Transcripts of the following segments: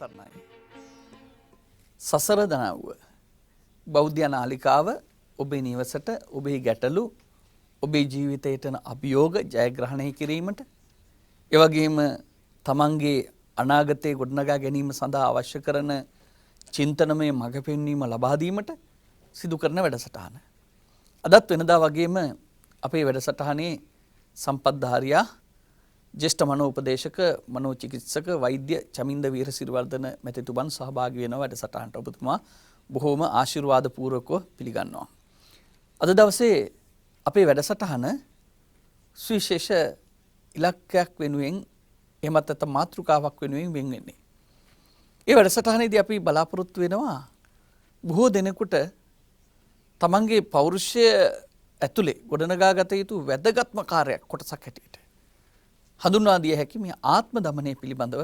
සරණයි. සසර දනාවුව බෞද්ධ නාලිකාව ඔබේ නිවසට ඔබේ ගැටලු ඔබේ ජීවිතයට අභියෝග ජයග්‍රහණය කිරීමට එවැගේම තමන්ගේ අනාගතයේ ගොඩනගා ගැනීම සඳහා අවශ්‍ය කරන චින්තනමය මඟ පෙන්වීම ලබා දීමට සිදු කරන වැඩසටහන. අදත් වෙනදා වගේම අපේ වැඩසටහනේ සම්පත්ධාරියා ජ්‍යෙෂ්ඨ මනෝපදේශක මනෝචිකිත්සක වෛද්‍ය චමින්ද වීරසිරිවර්ධන මැතිතුමන් සහභාගී වෙනවා වැඩසටහනට. ඔබතුමා බොහෝම ආශිර්වාද පූර්වකව පිළිගන්නවා. අද දවසේ අපේ වැඩසටහන සුවිශේෂ ඉලක්කයක් වෙනුවෙන් එහෙමත් නැත්නම් මාතෘකාවක් වෙනුවෙන් වෙන් වෙන්නේ. ඒ වැඩසටහනේදී අපි බලාපොරොත්තු වෙනවා බොහෝ දෙනෙකුට තමන්ගේ පෞරුෂය ඇතුලේ ගොඩනගා ගත යුතු වැදගත්ම කාර්යයක් කොටසක් හැටියට හඳුන්වා දිය හැකි මේ ආත්ම දමනය පිළිබඳව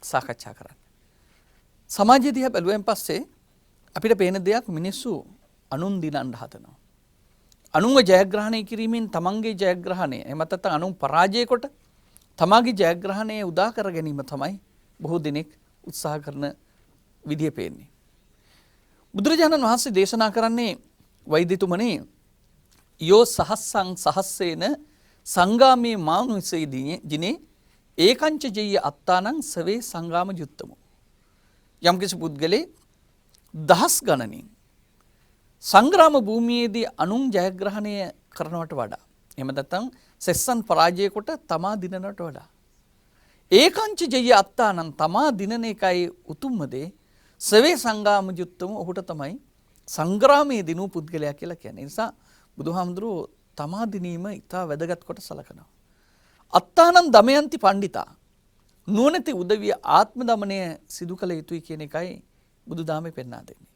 සාකච්ඡා කරන්න. සමාජය දිහා බැලුවෙන් පස්සේ අපිට පේන දෙයක් මිනිස්සු අනුන් දිනන්න හදනවා. අනුන්ව ජයග්‍රහණය කිරීමෙන් තමන්ගේ ජයග්‍රහණය එහෙමත් නැත්නම් අනුන් පරාජය කොට තමාගේ ජයග්‍රහණය උදා කර ගැනීම තමයි බොහෝ දෙනෙක් උත්සාහ කරන විදිය පේන්නේ. බුදුරජාණන් වහන්සේ දේශනා කරන්නේ වෛද්‍යතුමනි යෝ සහස්සං සහස්සේන සංගාමේ මානුසේ දිනේ ඒකංච ජෙය්‍ය අත්තානං සවේ සංගාම යුත්තමෝ. යම්කිසි පුද්ගලෙක් දහස් ගණනින් සංග්‍රාම භූමියේදී අනුන් ජයග්‍රහණය කරනවට වඩා එහෙම නැත්නම් සෙස්සන් පරාජය කොට තමා දිනනවට වඩා ඒකංච ජෙය්‍ය අත්තානං තමා දිනන එකයි උතුම්ම දේ සවේ සංගාම යුත්තමෝ ඔහුට තමයි සංග්‍රාමයේ දිනු පුද්ගලයා කියලා කියන්නේ. ඒ නිසා බුදුහාමුදුරුවෝ තමා දිනීම ඉතා වැදගත් කොට සලකනවා. අත්තානං දමයන්ති පණ්ඩිතා නුවණැති උදවිය ආත්ම දමනය සිදු කළ යුතුයි කියන එකයි බුදුදහමේ පෙන්වා දෙන්නේ.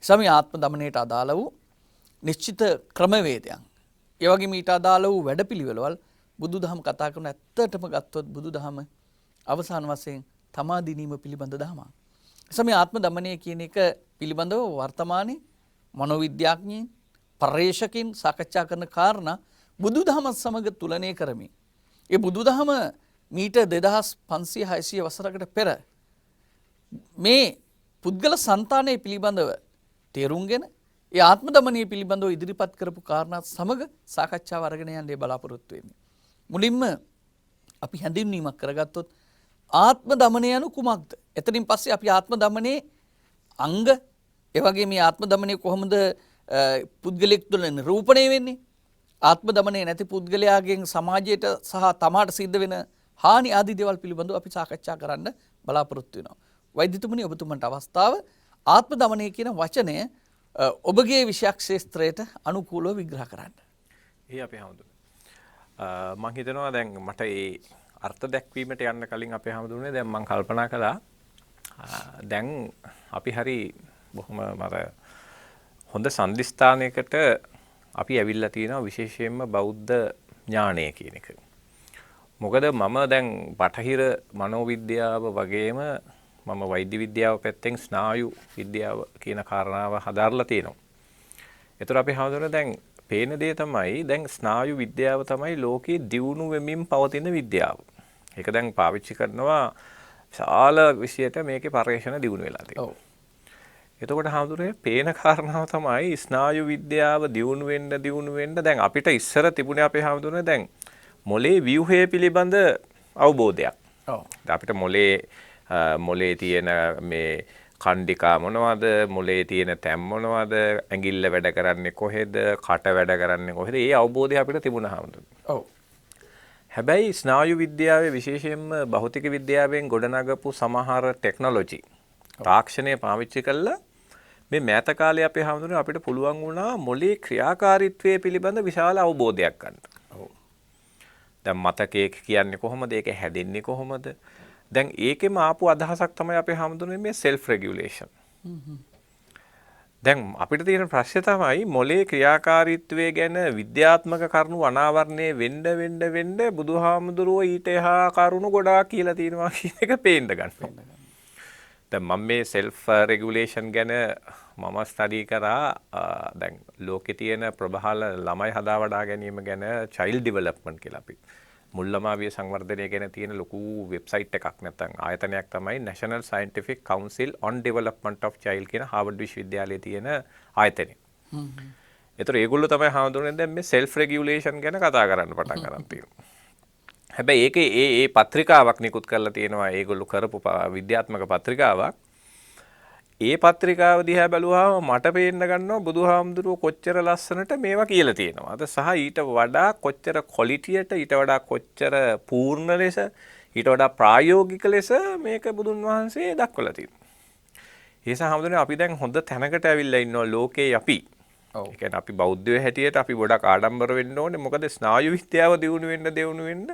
සමි ආත්ම දමනයට අදාළ වූ නිශ්චිත ක්‍රමවේදයන් ඒ වගේම ඊට අදාළ වූ වැඩපිළිවෙළවල් බුදුදහම කතා කරන ඇත්තටම ගත්තොත් බුදුදහම අවසාන වශයෙන් තමා දිනීම පිළිබඳ දහමක්. සමි ආත්ම දමනය කියන එක පිළිබඳව වර්තමානයේ මනෝවිද්‍යාඥයින් පර්යේෂකින් සාකච්ඡා කරන කාරණා බුදුදහමත් සමග තුලනය කරමින් ඒ බුදුදහම මීට 2500 600 වසරකට පෙර මේ පුද්ගල సంతානය පිළිබඳව තේරුම්ගෙන ඒ ආත්ම දමනය පිළිබඳව ඉදිරිපත් කරපු කාරණා සමග සාකච්ඡාව අරගෙන යන්නේ බලාපොරොත්තු වෙන්නේ. මුලින්ම අපි හැඳින්වීමක් කරගත්තොත් ආත්ම දමනය යනු කුමක්ද? එතනින් පස්සේ අපි ආත්ම දමනයේ අංග ඒ වගේ මේ ආත්ම දමනය කොහොමද පුද්ගලෙක් තුළ නිරූපණය වෙන්නේ? ආත්ම දමනය නැති පුද්ගලයාගෙන් සමාජයට සහ තමාට සිද්ධ වෙන හානි ආදී දේවල් පිළිබඳව අපි සාකච්ඡා කරන්න බලාපොරොත්තු වෙනවා. වෛද්‍යතුමනි ඔබතුමන්ට අවස්ථාව ආත්ම දමනය කියන වචනය ඔබගේ විෂයක් ක්ෂේත්‍රයට අනුකූලව විග්‍රහ කරන්න. ඒ අපේ හැමදෙම මම හිතනවා දැන් මට ඒ අර්ථ දැක්වීමට යන්න කලින් අපේ හැමදෙන්නේ දැන් මම කල්පනා කළා දැන් අපි හරි බොහොම මර හොඳ සම්දිස්ථානයකට අපි ඇවිල්ලා තියෙනවා විශේෂයෙන්ම බෞද්ධ ඥානය කියන එක. මොකද මම දැන් බටහිර මනෝවිද්‍යාව වගේම මම වෛද්‍ය විද්‍යාව පැත්තෙන් ස්නායු විද්‍යාව කියන කාරණාව හදාarලා තියෙනවා. ඒතර අපි හඳුනන දැන් පේන දේ තමයි දැන් ස්නායු විද්‍යාව තමයි ලෝකයේ දියුණු වෙමින් පවතින විද්‍යාව. ඒක දැන් පාවිච්චි කරනවා විශාල විෂයට මේකේ පරිශ්‍රණ දියුණු වෙලා තියෙනවා. එතකොට හඳුනේ පේන කාරණාව තමයි ස්නායු විද්‍යාව දියුණු වෙන්න දැන් අපිට ඉස්සර තිබුණේ අපේ හඳුනේ දැන් මොලේ ව්‍යුහය පිළිබඳ අවබෝධයක්. ඔව්. අපිට මොලේ තියෙන මේ කණ්ඩිකා මොනවද, මොලේ තියෙන තැම් මොනවද, ඇඟිල්ල වැඩ කරන්නේ කොහෙද, කට වැඩ කරන්නේ කොහෙද, ඒ අවබෝධය අපිට තිබුණා හඳුනේ. ඔව්. හැබැයි ස්නායු විද්‍යාවේ විශේෂයෙන්ම භෞතික විද්‍යාවෙන් ගොඩනගපු සමහර ටෙක්නොලොජි තාක්ෂණය පාවිච්චි කළා මේ මෑත කාලේ අපේ හැමෝටම අපිට පුළුවන් වුණා මොලේ ක්‍රියාකාරීත්වය පිළිබඳ විශාල අවබෝධයක් ගන්න. ඔව්. දැන් මතකයේ කියන්නේ කොහොමද? ඒක හැදෙන්නේ කොහොමද? දැන් ඒකෙම ආපු අදහසක් තමයි අපේ හැමෝටම මේ සෙල්ෆ් රෙගියුලේෂන්. දැන් අපිට තියෙන ප්‍රශ්නේ තමයි මොලේ ක්‍රියාකාරීත්වය ගැන විද්‍යාත්මක කරුණු අනාවරණය වෙන්න බුදුහාමුදුරුවෝ ඊට එහා කරුණු ගොඩාක් කියලා තියෙනවා කියන එක පේන්න ගන්නවා. දැන් මම මේ සෙල්ෆ් රෙගියුලේෂන් ගැන මම ස්ටඩි කරා දැන් ලෝකේ තියෙන ප්‍රබහල ළමයි හදා වඩා ගැනීම ගැන චයිල්ඩ් ඩෙවලොප්මන්ට් කියලා අපි මුල්ලමාවිය සංවර්ධනය ගැන තියෙන ලොකු වෙබ්සයිට් එකක් නැත්නම් ආයතනයක් තමයි National Scientific Council on Development of Child කියන හාවර්ඩ් විශ්වවිද්‍යාලයේ තියෙන ආයතනය. ඒතර ඒගොල්ලෝ තමයි හඳුන්වන්නේ දැන් මේ self regulation ගැන කතා කරන්න පටන් ගන්න තියෙනවා. හැබැයි ඒකේ ඒ පත්‍රිකාවක් නිකුත් කරලා තියෙනවා ඒගොල්ලෝ කරපු විද්‍යාත්මක පත්‍රිකාවක්. ඒ පත්‍රිකාව දිහා බැලුවාම මට පේන්න ගන්නවා බුදුහාමුදුරුවෝ කොච්චර ලස්සනට මේවා කියලා තියෙනවාද සහ ඊට වඩා කොච්චර ක්වොලිටියට ඊට වඩා කොච්චර පූර්ණ ලෙස ඊට වඩා ප්‍රායෝගික ලෙස මේක බුදුන් වහන්සේ දක්වලා තියෙනවා. ඒ නිසා හැමෝටම අපි දැන් හොඳ තැනකට ඇවිල්ලා ඉන්නවා ලෝකේ අපි. ඒ කියන්නේ අපි බෞද්ධයෝ හැටියට අපි ගොඩක් ආඩම්බර වෙන්න ඕනේ. මොකද ස්නායු විද්‍යාව දියුණු වෙන්න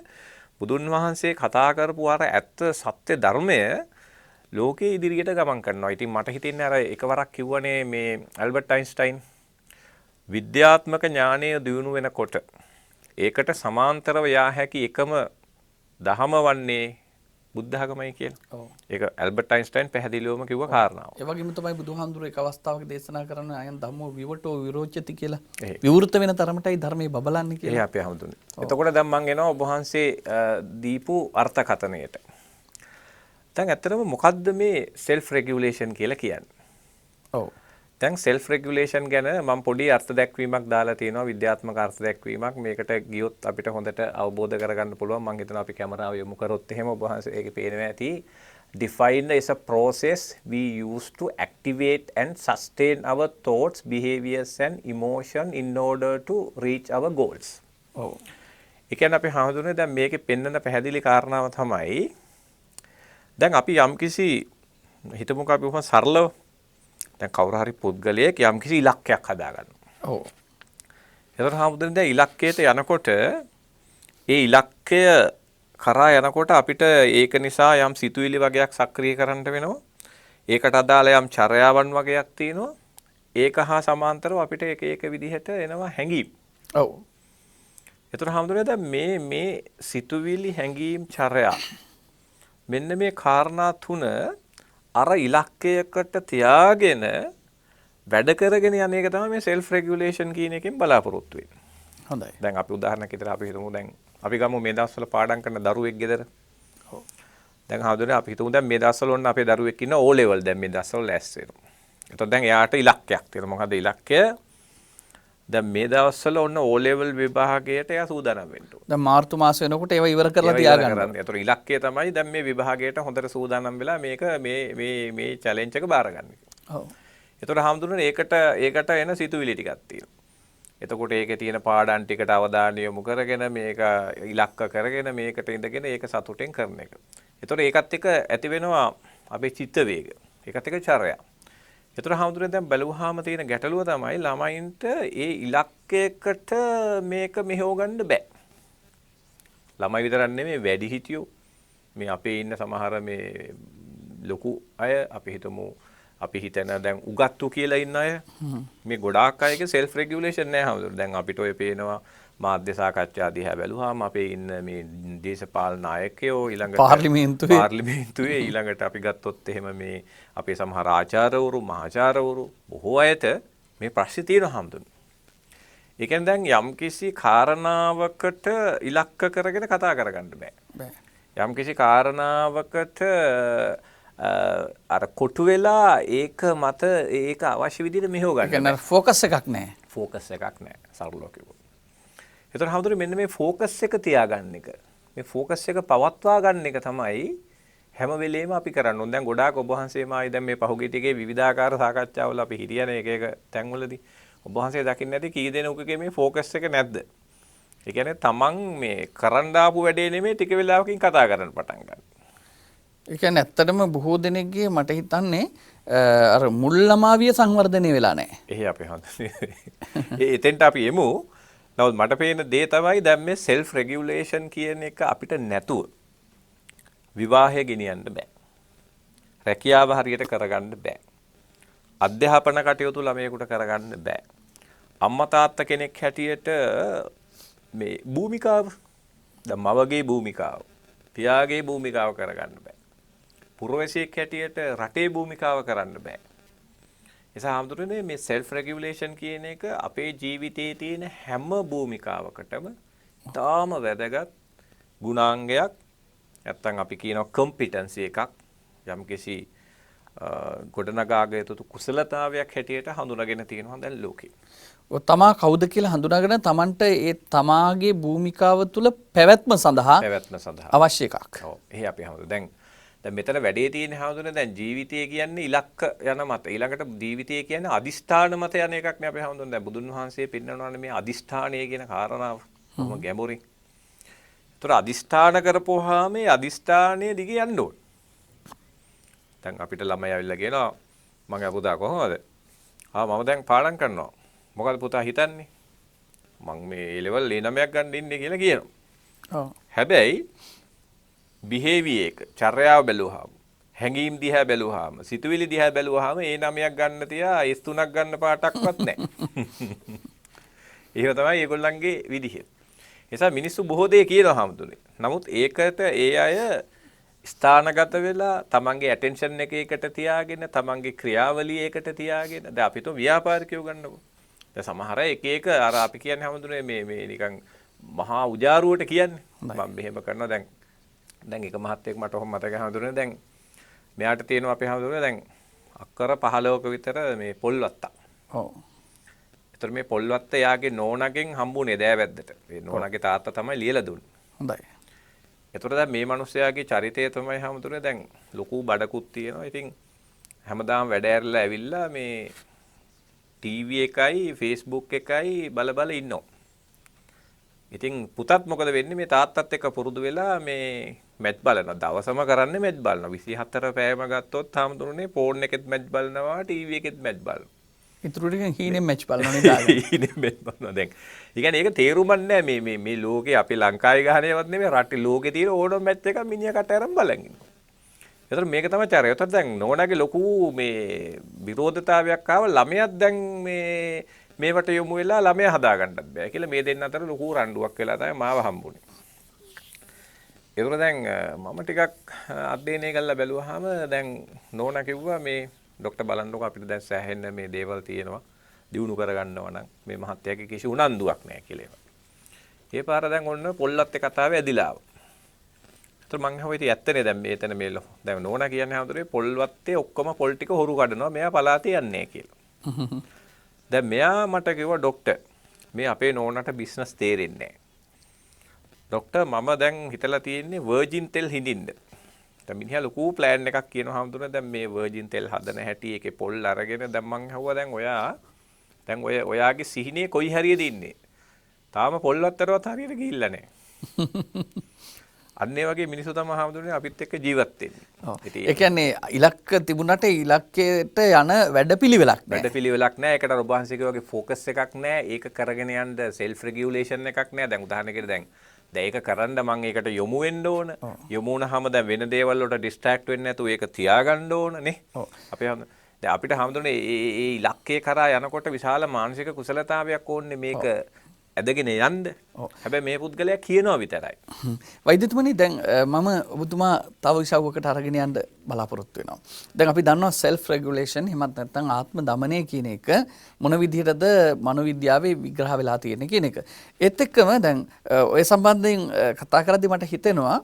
බුදුන් වහන්සේ කතා කරපු අර ඇත්ත සත්‍ය ධර්මය ලෝකයේ ඉදිරියට ගමන් කරනවා. ඉතින් මට හිතෙන්නේ අර එකවරක් කිව්වනේ මේ ඇල්බර්ට් අයින්ස්ටයින් විද්‍යාත්මක ඥානය දියුණු වෙනකොට ඒකට සමාන්තරව යා හැකි එකම දහම වන්නේ බුද්ධ ධර්මයි කියලා. ඒක ඇල්බර්ට් අයින්ස්ටයින් පැහැදිලිවම කිව්ව කාරණාව. ඒ වගේම තමයි බුදුහාමුදුරුවෝ එක අවස්ථාවක දේශනා කරන අයන් ධම්මෝ විවටෝ විරෝචති කියලා. විවෘත වෙන තරමටයි ධර්මයේ බබලන්නේ කියලා. ඒ අපේ හඳුන්නේ. එතකොට දැන් මම එනවා ඔබ වහන්සේ දීපු අර්ථකථනයට. දැන් ඇත්තටම මොකද්ද මේ self regulation කියලා කියන්නේ? ඔව්. දැන් self regulation ගැන මම පොඩි අර්ථ දැක්වීමක් දාලා තියෙනවා විද්‍යාත්මක අර්ථ දැක්වීමක්. මේකට ගියොත් අපිට හොඳට අවබෝධ කරගන්න පුළුවන්. මම හිතනවා අපි කැමරාව යොමු කරොත් එහෙම ඔබ වහන්සේ ඒකේ පේනවා ඇති. Define is a process we use to activate and sustain our thoughts, behaviors and emotion in order to reach our goals. ඔව්. ඒ කියන්නේ අපි හඳුනන්නේ දැන් මේකේ පෙන්වන පැහැදිලි කාරණාව තමයි දැන් අපි යම්කිසි හිතමුකෝ අපි කොහොම සරලව දැන් කවුරු හරි පුද්ගලයෙක් යම්කිසි ඉලක්කයක් හදාගන්නවා. ඔව්. ඒතර හමුදුනේ දැන් ඉලක්කයට යනකොට ඒ ඉලක්කය කරා යනකොට අපිට ඒක නිසා යම් සිතුවිලි වගේක් සක්‍රිය කරන්න වෙනවා. ඒකට අදාළ යම් චර්යාවන් වගේක් තියෙනවා. ඒක හා සමාන්තරව අපිට එක විදිහට එනවා හැඟීම්. ඔව්. ඒතර හමුදුනේ දැන් මේ සිතුවිලි හැඟීම් චර්යා මෙන්න මේ කාරණා තුන අර ඉලක්කයකට තියාගෙන වැඩ කරගෙන යන එක තමයි මේ self regulation කියන එකෙන් බලාපොරොත්තු වෙන්නේ. හොඳයි. දැන් අපි උදාහරණයක් විදිහට අපි හිතමු දැන් අපි ගමු මේ දවස්වල පාඩම් කරන දරුවෙක් ගෙදර. ඔව්. දැන් හඳුනේ අපි හිතමු දැන් මේ දවස්වල ඔන්න අපේ දරුවෙක් ඉන්න O level දැන් මේ දවස්වල ලෑස් වෙනවා. එතකොට දැන් එයාට ඉලක්කයක් තියෙනවා. මොකද ඉලක්කය දැන් මේ දවස්වල ඔන්න O level විභාගයට එයා සූදානම් වෙන්න ඕන. දැන් මාර්තු මාස වෙනකොට ඒවා ඉවර කරලා තියාගන්න. ඒතර ඉලක්කය තමයි දැන් මේ විභාගයට හොඳට සූදානම් වෙලා මේක මේ චැලෙන්ජ් එක බාර ගන්න. ඔව්. ඒතර හාමුදුරනේ ඒකට එන සිතුවිලි ටිකක් තියෙනවා. එතකොට ඒකේ තියෙන පාඩම් ටිකට අවධානය යොමු කරගෙන මේක ඉලක්ක කරගෙන මේකට ඉඳගෙන ඒක සතුටෙන් කරන එක. ඒතර ඒකත් එක්ක ඇති වෙනවා අපේ චිත්ත වේග. ඒකත් එක්ක චර්යා. ඒතර හාමුදුරනේ දැන් බැලුවාම තියෙන ගැටලුව තමයි ළමයින්ට ඒ ඉලක්කයකට මේක මෙහෙව ගන්න බෑ. ළමයි විතරක් නෙමෙයි වැඩිහිටියෝ මේ අපේ ඉන්න සමහර මේ ලොකු අය අපි හිතමු අපි හිතන දැන් උගත්තු කියලා ඉන්න අය මේ ගොඩාක් අයගේ self regulation නැහැ හවුදුර. දැන් අපිට ඔය පේනවා මාධ්‍ය සාකච්ඡා දිහා බැලුවාම අපේ ඉන්න මේ දේශපාලන නායකයෝ ඊළඟට පාර්ලිමේන්තුවේ ඊළඟට අපි ගත්තොත් එහෙම මේ අපේ සමහර ආචාර්යවරු මහාචාර්යවරු බොහෝ අයට මේ ප්‍රශ්නේ තියෙනවා හම්දුනේ. ඒ කියන්නේ දැන් යම්කිසි කාරණාවකට ඉලක්ක කරගෙන කතා කරගන්න බෑ. යම්කිසි කාරණාවකට අර කොටු වෙලා ඒක මත ඒක අවශ්‍ය විදිහට මෙහෙව ගන්න. ඒ කියන්නේ ફોකස් එකක් නැහැ. ફોකස් එකක් නැහැ සරලව කිව්වොත්. ඒතර හවුදුනේ මෙන්න මේ ફોකස් එක තියාගන්න එක. මේ ફોකස් එක පවත්වා ගන්න එක තමයි හැම වෙලේම අපි කරන්න ඕනේ. දැන් ගොඩාක් ඔබ වහන්සේම ආයි දැන් මේ පහුගිය ටිකේ විවිධාකාර සාකච්ඡාවල අපි හිටියනේ එක තැන්වලදී. ඔබ වහන්සේ දකින්න ඇති කී දෙනෙකුගේ මේ ફોකස් එක නැද්ද? ඒ කියන්නේ තමන් මේ කරන්න ආපු වැඩේ නෙමෙයි ටික වෙලාවකින් කතා කරන්න පටන් ගන්න. ඒ කියන්නේ ඇත්තටම බොහෝ දෙනෙක්ගේ මට හිතන්නේ අර මුල් ළමාවිය සංවර්ධනය වෙලා නැහැ. එහේ අපි හොඳයි. එතෙන්ට අපි එමු. නමුත් මට පේන දේ තමයි දැන් මේ self regulation කියන එක අපිට නැතුව විවාහය ගෙනියන්න බෑ. රැකියාව හරියට කරගන්න බෑ. අධ්‍යාපන කටයුතු ළමයෙකුට කරගන්න බෑ. අම්මා තාත්තා කෙනෙක් හැටියට මේ භූමිකාව දැන් මවගේ භූමිකාව පියාගේ භූමිකාව කරගන්න බෑ. පුරවැසියෙක් හැටියට රටේ භූමිකාව කරන්න බෑ. එසා හඳුරන්නේ මේ self regulation කියන එක අපේ ජීවිතයේ තියෙන හැම භූමිකාවකටම තාම වැදගත් ගුණාංගයක් නැත්තම් අපි කියනවා කම්පිටන්සි එකක් යම්කිසි ගොඩනගාගත යුතු කුසලතාවයක් හැටියට හඳුනාගෙන තියෙනවා දැන් ලෝකේ. ඔය තමා කවුද කියලා හඳුනාගෙන තමන්ට ඒ තමාගේ භූමිකාව තුළ පැවැත්ම සඳහා අවශ්‍ය එකක්. ඔව්. එහේ අපි හඳුන. දැන් මෙතන වැඩේ තියෙන හඳුනන දැන් ජීවිතය කියන්නේ ඉලක්ක යන මත. ඊළඟට ජීවිතය කියන්නේ අදිෂ්ඨාන මත යන එකක් නේ අපි හඳුනන. දැන් බුදුන් වහන්සේ පෙන්නනවානේ මේ අදිෂ්ඨානය කියන කාරණාව. කොහොම ගැඹුරින්. ඒතර අදිෂ්ඨාන කරපුවාම මේ අදිෂ්ඨානයේ දිගේ යන්න ඕන. දැන් අපිට ළමයි ඇවිල්ලා කියනවා මගේ පුතා කොහොමද? මම දැන් පාඩම් කරනවා. මොකද පුතා හිතන්නේ? මං මේ A level A9ක් ගන්න ඉන්නේ කියලා කියනවා. ඔව්. හැබැයි behavior එක, චර්යාව බැලුවාම, හැඟීම් දිහා බැලුවාම, සිතුවිලි දිහා බැලුවාම A9ක් ගන්න තියා S3ක් ගන්න පාටක්වත් නැහැ. ඒක තමයි ඒගොල්ලන්ගේ විදිහ. නිසා මිනිස්සු බොහෝ දේ කියනවා හැමතුනේ. නමුත් ඒකට ඒ අය ස්ථානගත වෙලා තමන්ගේ ඇටෙන්ෂන් එක එකට තියාගෙන තමන්ගේ ක්‍රියාවලිය එකට තියාගෙන දැන් අපි તો ව්‍යාපාරිකයෝ ගන්නකො. දැන් සමහර එක අර අපි කියන්නේ හැමතුනේ මේ නිකන් මහා උජාරුවට කියන්නේ. මම මෙහෙම කරනවා දැන් එක මහත්තයෙක් මට ඔහොම මතක හැමතුනේ දැන් මෙයාට තියෙනවා අපි හැමතුනේ දැන් අක්කර 15ක විතර මේ පොල්වත්තා. ඔව්. ඒතර මේ පොල්වත්ත යාගේ නෝනාගෙන් හම්බුනේ දෑවැද්දට. මේ නෝනාගේ තාත්තා තමයි ලියලා දුන්නේ. හොඳයි. එතකොට දැන් මේ මිනිස්යාගේ චරිතය තමයි හැමතුනේ දැන් ලොකු බඩකුත් තියෙනවා. ඉතින් හැමදාම වැඩ ඇරලා ඇවිල්ලා මේ ටීවී එකයි Facebook එකයි බල ඉන්නවා. ඉතින් පුතත් මොකද වෙන්නේ මේ තාත්තත් එක්ක පුරුදු වෙලා මේ මැච් බලනවා. දවසම කරන්නේ මැච් බලනවා. 24 පැයම ගත්තොත් හැමතුනේ ෆෝන් එකෙත් මැච් බලනවා, ටීවී එකෙත් මැච් බලනවා. ඉතුරු ටික හීනෙන් මැච් බලනවා නේද? හීනෙන් මැච් බලනවා දැන්. ඒ කියන්නේ ඒක තේරුමක් නැහැ මේ ලෝකේ අපි ලංකාවේ ගහනේවත් නෙමෙයි රටේ ලෝකේ තියෙන ඕනම මැච් එකක් මිනිහකට අරන් බලන් ඉන්නවා. ඒතර මේක තමයි චරය. ඒතර දැන් නෝනාගේ ලොකු මේ විරෝධතාවයක් ආව ළමයාත් දැන් මේවට යොමු වෙලා ළමයා හදා ගන්නත් බෑ කියලා මේ දෙන්න අතර ලොකු රණ්ඩුවක් වෙලා තමයි මාව හම්බුනේ. ඒතර දැන් මම ටිකක් අධ්‍යයනය කරලා බැලුවාම දැන් නෝනා කිව්වා මේ ડોක්ටර් බලන්නකො අපිට දැන් සෑහෙන්න මේ දේවල් තියෙනවා දිනු කරගන්නවා නම් මේ මහත්තයාගේ කිසි උනන්දුවක් නැහැ කියලා. ඒ පාර දැන් ඔන්න පොල්ලත් ඒ කතාවේ ඇදිලා ආවා. ඒතර මං අහුවා ඉතින් ඇත්තනේ දැන් මේතන මේ දැන් නෝනා කියන්නේ හැමදෙරේ පොල්වත්තේ ඔක්කොම පොල් ටික හොරු කඩනවා මෙයා පලාතේ යන්නේ කියලා. දැන් මෙයා මට කිව්වා ડોක්ටර් මේ අපේ නෝනාට බිස්නස් තේරෙන්නේ නැහැ. ડોක්ටර් මම දැන් හිතලා තියෙන්නේ වර්ජින් තෙල් හිඳින්න. දැන් මිනිහා ලොකු ප්ලෑන් එකක් කියනවා හැමතුනේ දැන් මේ වර්ජින් තෙල් හදන හැටි ඒකේ පොල් අරගෙන දැන් මං අහුවා දැන් ඔයාගේ සිහිනේ කොයි හරියද ඉන්නේ? තාම පොල්වත්තරවත් හරියට ගිහිල්ලා නැහැ. අන්න ඒ වගේ මිනිස්සු තමයි හැමතුනේ අපිත් එක්ක ජීවත් වෙන්නේ. ඒ කියන්නේ ඉලක්ක තිබුණට ඉලක්කයට යන වැඩපිළිවෙලක් නැහැ. වැඩපිළිවෙලක් නැහැ. ඒකට ඔබ වහන්සේගේ වගේ ફોකස් එකක් නැහැ. ඒක කරගෙන යන්න සෙල්ෆ් රෙගියුලේෂන් එකක් නැහැ. දැන් උදාහරණයකට දැන් ඒක කරන්න මම ඒකට යොමු වෙන්න ඕන. යොමු වුණාම දැන් වෙන දේවල් වලට ඩිස්ට්‍රැක්ට් වෙන්නේ නැතුව ඒක තියාගන්න ඕන නේ. අපේ දැන් අපිට හැමදෙන්නේ ඒ ඉලක්කේ කරා යනකොට විශාල මානසික කුසලතාවයක් ඕනේ මේක ඇදගෙන යන්න. හැබැයි මේ පුද්ගලයා කියනවා විතරයි. වෛද්‍යතුමනි දැන් මම ඔබතුමා තව විසවකට අරගෙන යන්න බලාපොරොත්තු වෙනවා. දැන් අපි දන්නවා self regulation එහෙමත් නැත්නම් ආත්ම දමනය කියන එක මොන විදිහටද මනෝවිද්‍යාවේ විග්‍රහ වෙලා තියෙන්නේ කියන එක. ඒත් එක්කම දැන් ඔය සම්බන්ධයෙන් කතා කරද්දී මට හිතෙනවා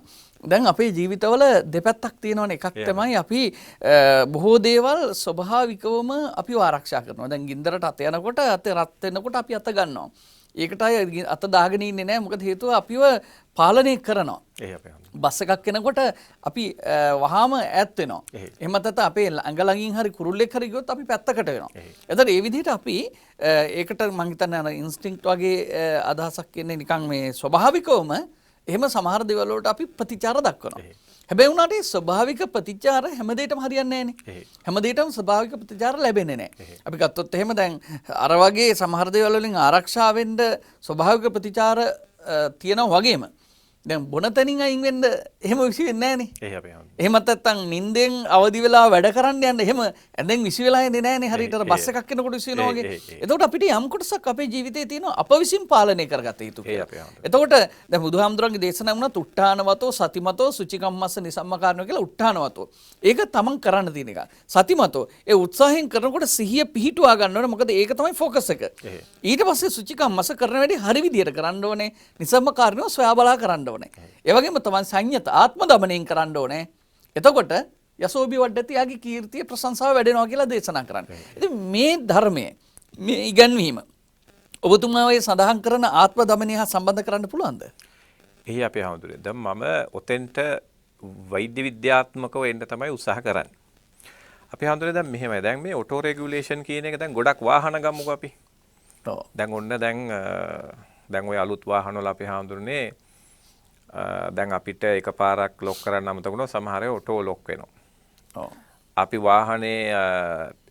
දැන් අපේ ජීවිතවල දෙපැත්තක් තියෙනවනේ. එකක් තමයි අපි බොහෝ දේවල් ස්වභාවිකවම අපිව ආරක්ෂා කරනවා. දැන් ගින්දරට අත යනකොට අත රත් වෙනකොට අපි අත ගන්නවා. ඒකට අත දාගෙන ඉන්නේ නැහැ. මොකද හේතුව අපිව පාලනය කරනවා. බස් එකක් එනකොට අපි වහාම ඈත් වෙනවා. එහෙම නැත්නම් අපේ ඇඟ ළඟින් හරි කුරුල්ලෙක් හරි ගියොත් අපි පැත්තකට වෙනවා. එතකොට ඒ විදිහට අපි ඒකට මම හිතන්නේ අර ඉන්ස්ටින්ක්ට් වගේ අදහසක් එන්නේ නිකන් මේ ස්වභාවිකවම එහෙම සමහර දේවල් වලට අපි ප්‍රතිචාර දක්වනවා. හැබැයි උනාට ඒ ස්වභාවික ප්‍රතිචාර හැමදේටම හරියන්නේ නැහනේ. හැමදේටම ස්වභාවික ප්‍රතිචාර ලැබෙන්නේ නැහැ. අපි ගත්තොත් එහෙම දැන් අර වගේ සමහර දේවල් වලින් ආරක්ෂා වෙන්න ස්වභාවික ප්‍රතිචාර තියෙනවා වගේම දැන් බොන තැනින් අයින් වෙන්න එහෙම විසි වෙන්නේ නැහනේ. එහෙමත් නැත්නම් නිින්දෙන් අවදි වෙලා වැඩ කරන්න යන්න එහෙම ඇඳෙන් විසි වෙලා යන්නේ නැහනේ. හරියට අර බස් එකක් එනකොට විසි වෙනවා වගේ. එතකොට අපිට යම් කොටසක් අපේ ජීවිතේ තියෙනවා අප විසින් පාලනය කරගත යුතු කියලා. එතකොට දැන් බුදුහාමුදුරන්ගේ දේශනාව වුණා උට්ඨානවතෝ සතිමතෝ සුචිකම්මස්ස නිසම්මකාරණෝ කියලා උට්ඨානවතෝ. ඒක තමන් කරන්න තියෙන එක. සතිමතෝ ඒ උත්සාහයෙන් කරනකොට සිහිය පිහිටුවා ගන්න ඕනේ. මොකද ඒක තමයි ફોකස් එක. ඊට පස්සේ සුචිකම්මස්ස කරන වැඩේ හරි විදියට කරන්න ඕනේ. නිසම්මකාරණෝ සොයා බලා කරන්න ඕනේ. ඒ වගේම තමයි සංයත ආත්ම දමනයෙන් කරන්න ඕනේ. එතකොට යසෝබි වඩ්ඩති යාගේ කීර්තිය ප්‍රශංසාව වැඩෙනවා කියලා දේශනා කරන්නේ. ඉතින් මේ ධර්මය මේ ඉගැන්වීම ඔබතුමා ඔය සඳහන් කරන ආත්ම දමනය හා සම්බන්ධ කරන්න පුළුවන්ද? එහි අපේ හැමදෙරේ දැන් මම ඔතෙන්ට වෛද්‍ය විද්‍යාත්මකව එන්න තමයි උත්සාහ කරන්නේ. අපි හැමදෙරේ දැන් මෙහෙමයි. දැන් මේ ඔටෝ රෙගියුලේෂන් කියන එක දැන් ගොඩක් වාහන ගමුකෝ අපි. ඔව්. දැන් ඔන්න දැන් ඔය අලුත් වාහන වල අපි හැමදෙරේ දැන් අපිට එකපාරක් ලොක් කරන්න අමතක වුණොත් සමහර අය ඔටෝ ලොක් වෙනවා. ඔව්. අපි වාහනේ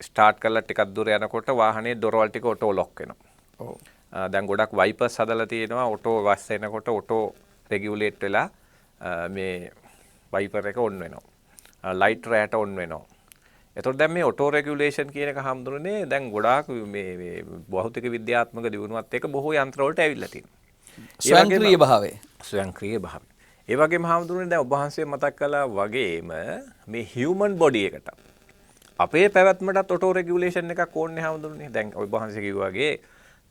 ස්ටාර්ට් කරලා ටිකක් දුර යනකොට වාහනේ දොරවල් ටික ඔටෝ ලොක් වෙනවා. ඔව්. දැන් ගොඩක් වයිපර්ස් හදලා තියෙනවා ඔටෝ වස් එනකොට ඔටෝ රෙගියුලේට් වෙලා මේ වයිපර් එක ඔන් වෙනවා. ලයිට් රෑට ඔන් වෙනවා. එතකොට දැන් මේ ඔටෝ රෙගියුලේෂන් කියන එක හම්දුනේ දැන් ගොඩාක් මේ භෞතික විද්‍යාත්මක දියුණුවත් එක්ක බොහෝ යන්ත්‍ර වලට ඇවිල්ලා තියෙනවා. ස්වයංක්‍රීය භාවය. ස්වයංක්‍රීය භාවය. ඒ වගේම හම්දුනේ දැන් ඔබ වහන්සේ මතක් කළා වගේම මේ හියුමන් බොඩි එකට අපේ පැවැත්මටත් ඔටෝ රෙගියුලේෂන් එකක් ඕනේ හම්දුනේ. දැන් ඔබ වහන්සේ කිව්වා වගේ